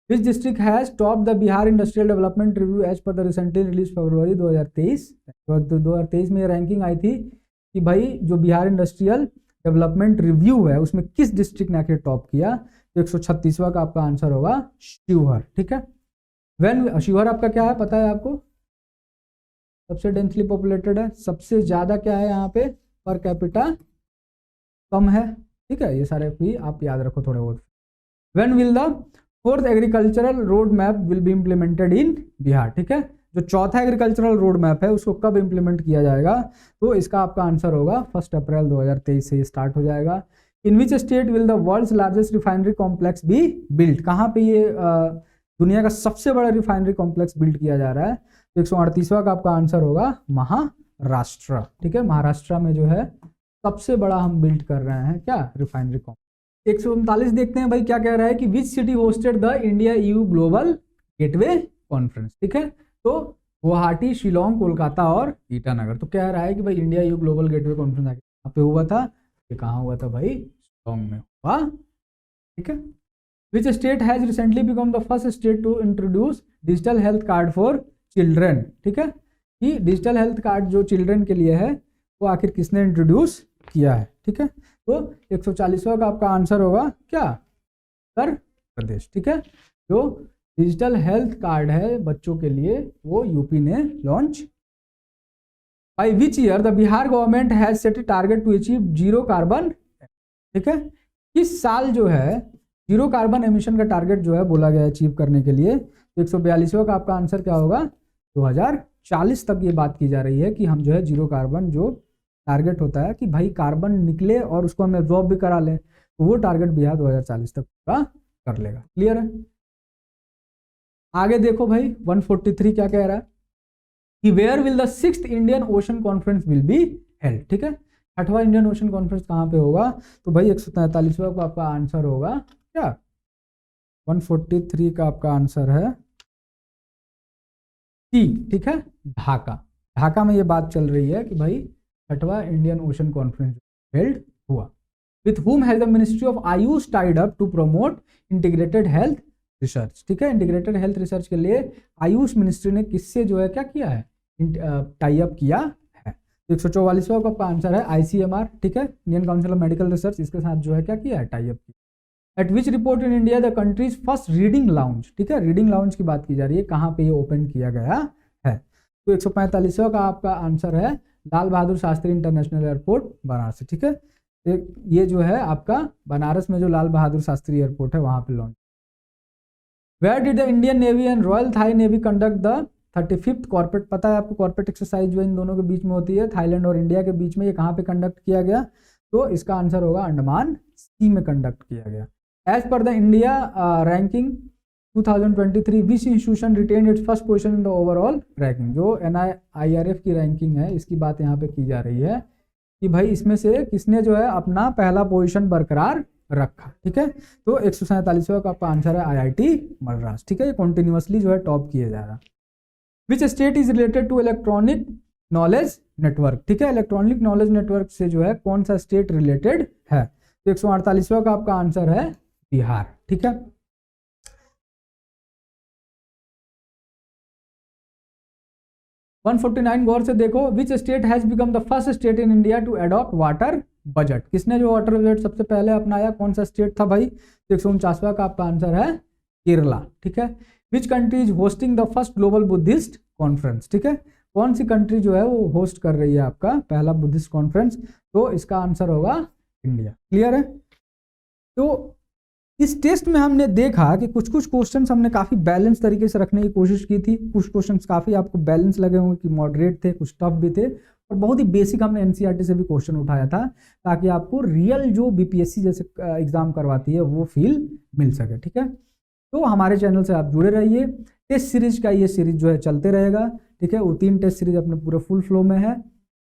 Which district has top the Bihar industrial development review as per the recently release February 2023। 2023 में रैंकिंग आई थी कि भाई जो बिहार इंडस्ट्रियल डेवलपमेंट रिव्यू है उसमें किस डिस्ट्रिक्ट ने आखिर टॉप किया? तो 136वां का आपका आंसर होगा शिवहर, ठीक है। वेन शिवहर आपका क्या है पता है आपको? सबसे डेंसली पॉपुलेटेड है, सबसे ज्यादा क्या है यहाँ पे पर कैपिटा कम है, ठीक है। ये सारे भी आप याद रखो थोड़े बहुत। When will the fourth agricultural road map will be implemented in Bihar, ठीक है। जो चौथा एग्रीकल्चरल रोड मैप है उसको कब इंप्लीमेंट किया जाएगा? तो इसका आपका आंसर होगा 1 अप्रैल 2023 से स्टार्ट हो जाएगा। In which state will the world's largest refinery complex be built? कहाँ पे ये दुनिया का सबसे बड़ा रिफाइनरी कॉम्प्लेक्स बिल्ड किया जा रहा है? तो 138वां का आपका आंसर होगा महाराष्ट्र, ठीक है। महाराष्ट्र में जो है सबसे बड़ा हम बिल्ड कर रहे हैं क्या? Refinery complex. 139 देखते हैं भाई क्या कह रहा है कि which city hosted the India EU global gateway conference, ठीक है। तो गुवाहाटी, शिलोंग, कोलकाता और ईटानगर। तो कह रहा है कि भाई India EU global gateway conference यहाँ पे हुआ था। ये कहाँ हुआ था भाई? शिलोंग में हुआ, ठीक है। Which state has recently become the first state to introduce digital health card for children, ठीक है। कि डिजिटल हेल्थ कार्ड जो चिल्ड्रन के लिए है वो आखिर किसने इंट्रोड्यूस किया है, ठीक है। तो 140वां का आपका आंसर होगा क्या? उत्तर प्रदेश, ठीक है। जो डिजिटल हेल्थ कार्ड है बच्चों के लिए वो यूपी ने launch. By which year the Bihar government has set a target to achieve zero carbon, ठीक है। किस साल जो है जीरो कार्बन एमिशन का टारगेट जो है बोला गया अचीव करने के लिए? तो 142वां का आपका आंसर क्या होगा? 2040 तक ये बात की जा रही है कि हम जो है जीरो कार्बन जो टारगेट होता है कि भाई कार्बन निकले और उसको हम एब्जॉर्ब भी करा लें, तो वो टारगेट बिहार 2040 तक पूरा कर लेगा। क्लियर है? आगे देखो भाई 143 क्या कह रहा है कि where will the 6th Indian ocean conference will be held, ठीक है। 6वां इंडियन ओशन कॉन्फ्रेंस कहाँ पे होगा? तो भाई 143वां का आपका आंसर होगा क्या? 143 का आपका आंसर है सी, ठीक है, ढाका। ढाका में ये बात चल रही है कि भाई 6वां इंडियन ओशन कॉन्फ्रेंस हेल्ड हुआ। With whom has the ministry of AYUSH tied up to promote integrated health research, ठीक है। इंटीग्रेटेड हेल्थ रिसर्च के लिए आयुष मिनिस्ट्री ने किससे जो है क्या किया है? टाई अप किया है। 144वां का आंसर है ICMR, ठीक है, Indian council of medical research. इसके साथ जो है क्या किया है? टाई अप किया। Eight which report in India the countries first reading lounge, ठीक है। रीडिंग लाउंज की बात की जा रही है, कहाँ पे ये ओपन किया गया है? तो 145वां का आपका आंसर है लाल बहादुर शास्त्री इंटरनेशनल एयरपोर्ट बनारस, ठीक है। ये जो है आपका बनारस में जो लाल बहादुर शास्त्री एयरपोर्ट है वहां पे launch. Where did the Indian navy and royal Thai navy conduct the 35th corporate? पता है आपको कॉर्पोरेट एक्सरसाइज जो इन दोनों के बीच में होती है, थाईलैंड और इंडिया के बीच में, ये कहाँ पे कंडक्ट किया गया? तो इसका आंसर होगा अंडमान सी में कंडक्ट किया गया। As per the India ranking 2023 which institution retain its first position in the overall ranking? जो NIRF की रैंकिंग है इसकी बात यहाँ पे की जा रही है कि भाई इसमें से किसने जो है अपना पहला पोजीशन बरकरार रखा, ठीक है। तो 147वां का आपका आंसर है IIT मद्रास, ठीक है। ये कॉन्टिन्यूसली जो है टॉप किए जा रहा। Which state is related to electronic knowledge network, ठीक है। इलेक्ट्रॉनिक नॉलेज नेटवर्क से जो है कौन सा स्टेट रिलेटेड है? तो 148वां का आपका आंसर है बिहार, ठीक है। 149 गौर से देखो। Which state has become the first state in India to adopt water budget? किसने जो वाटर बजट सबसे पहले अपनाया? कौन सा स्टेट था भाई? 149वां का आपका आंसर है केरला, ठीक है। Which country is hosting the first global Buddhist conference, ठीक है। कौन सी कंट्री जो है वो होस्ट कर रही है आपका पहला बुद्धिस्ट कॉन्फ्रेंस? तो इसका आंसर होगा इंडिया। क्लियर है? तो इस टेस्ट में हमने देखा कि कुछ कुछ क्वेश्चंस हमने काफी बैलेंस तरीके से रखने की कोशिश की थी। कुछ क्वेश्चंस काफी आपको बैलेंस लगे होंगे कि मॉडरेट थे, कुछ टफ भी थे, और बहुत ही बेसिक हमने NCERT से भी क्वेश्चन उठाया था ताकि आपको रियल जो BPSC जैसे एग्जाम करवाती है वो फील मिल सके, ठीक है। तो हमारे चैनल से आप जुड़े रहिए। टेस्ट सीरीज का ये सीरीज जो है चलते रहेगा, ठीक है। वो 3 टेस्ट सीरीज अपने पूरे फुल फ्लो में है,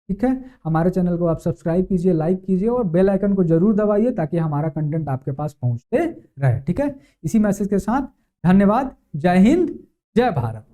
ठीक है। हमारे चैनल को आप सब्सक्राइब कीजिए, लाइक कीजिए और बेल आइकन को जरूर दबाइए ताकि हमारा कंटेंट आपके पास पहुंचते रहे, ठीक है। इसी मैसेज के साथ धन्यवाद। जय हिंद, जय भारत।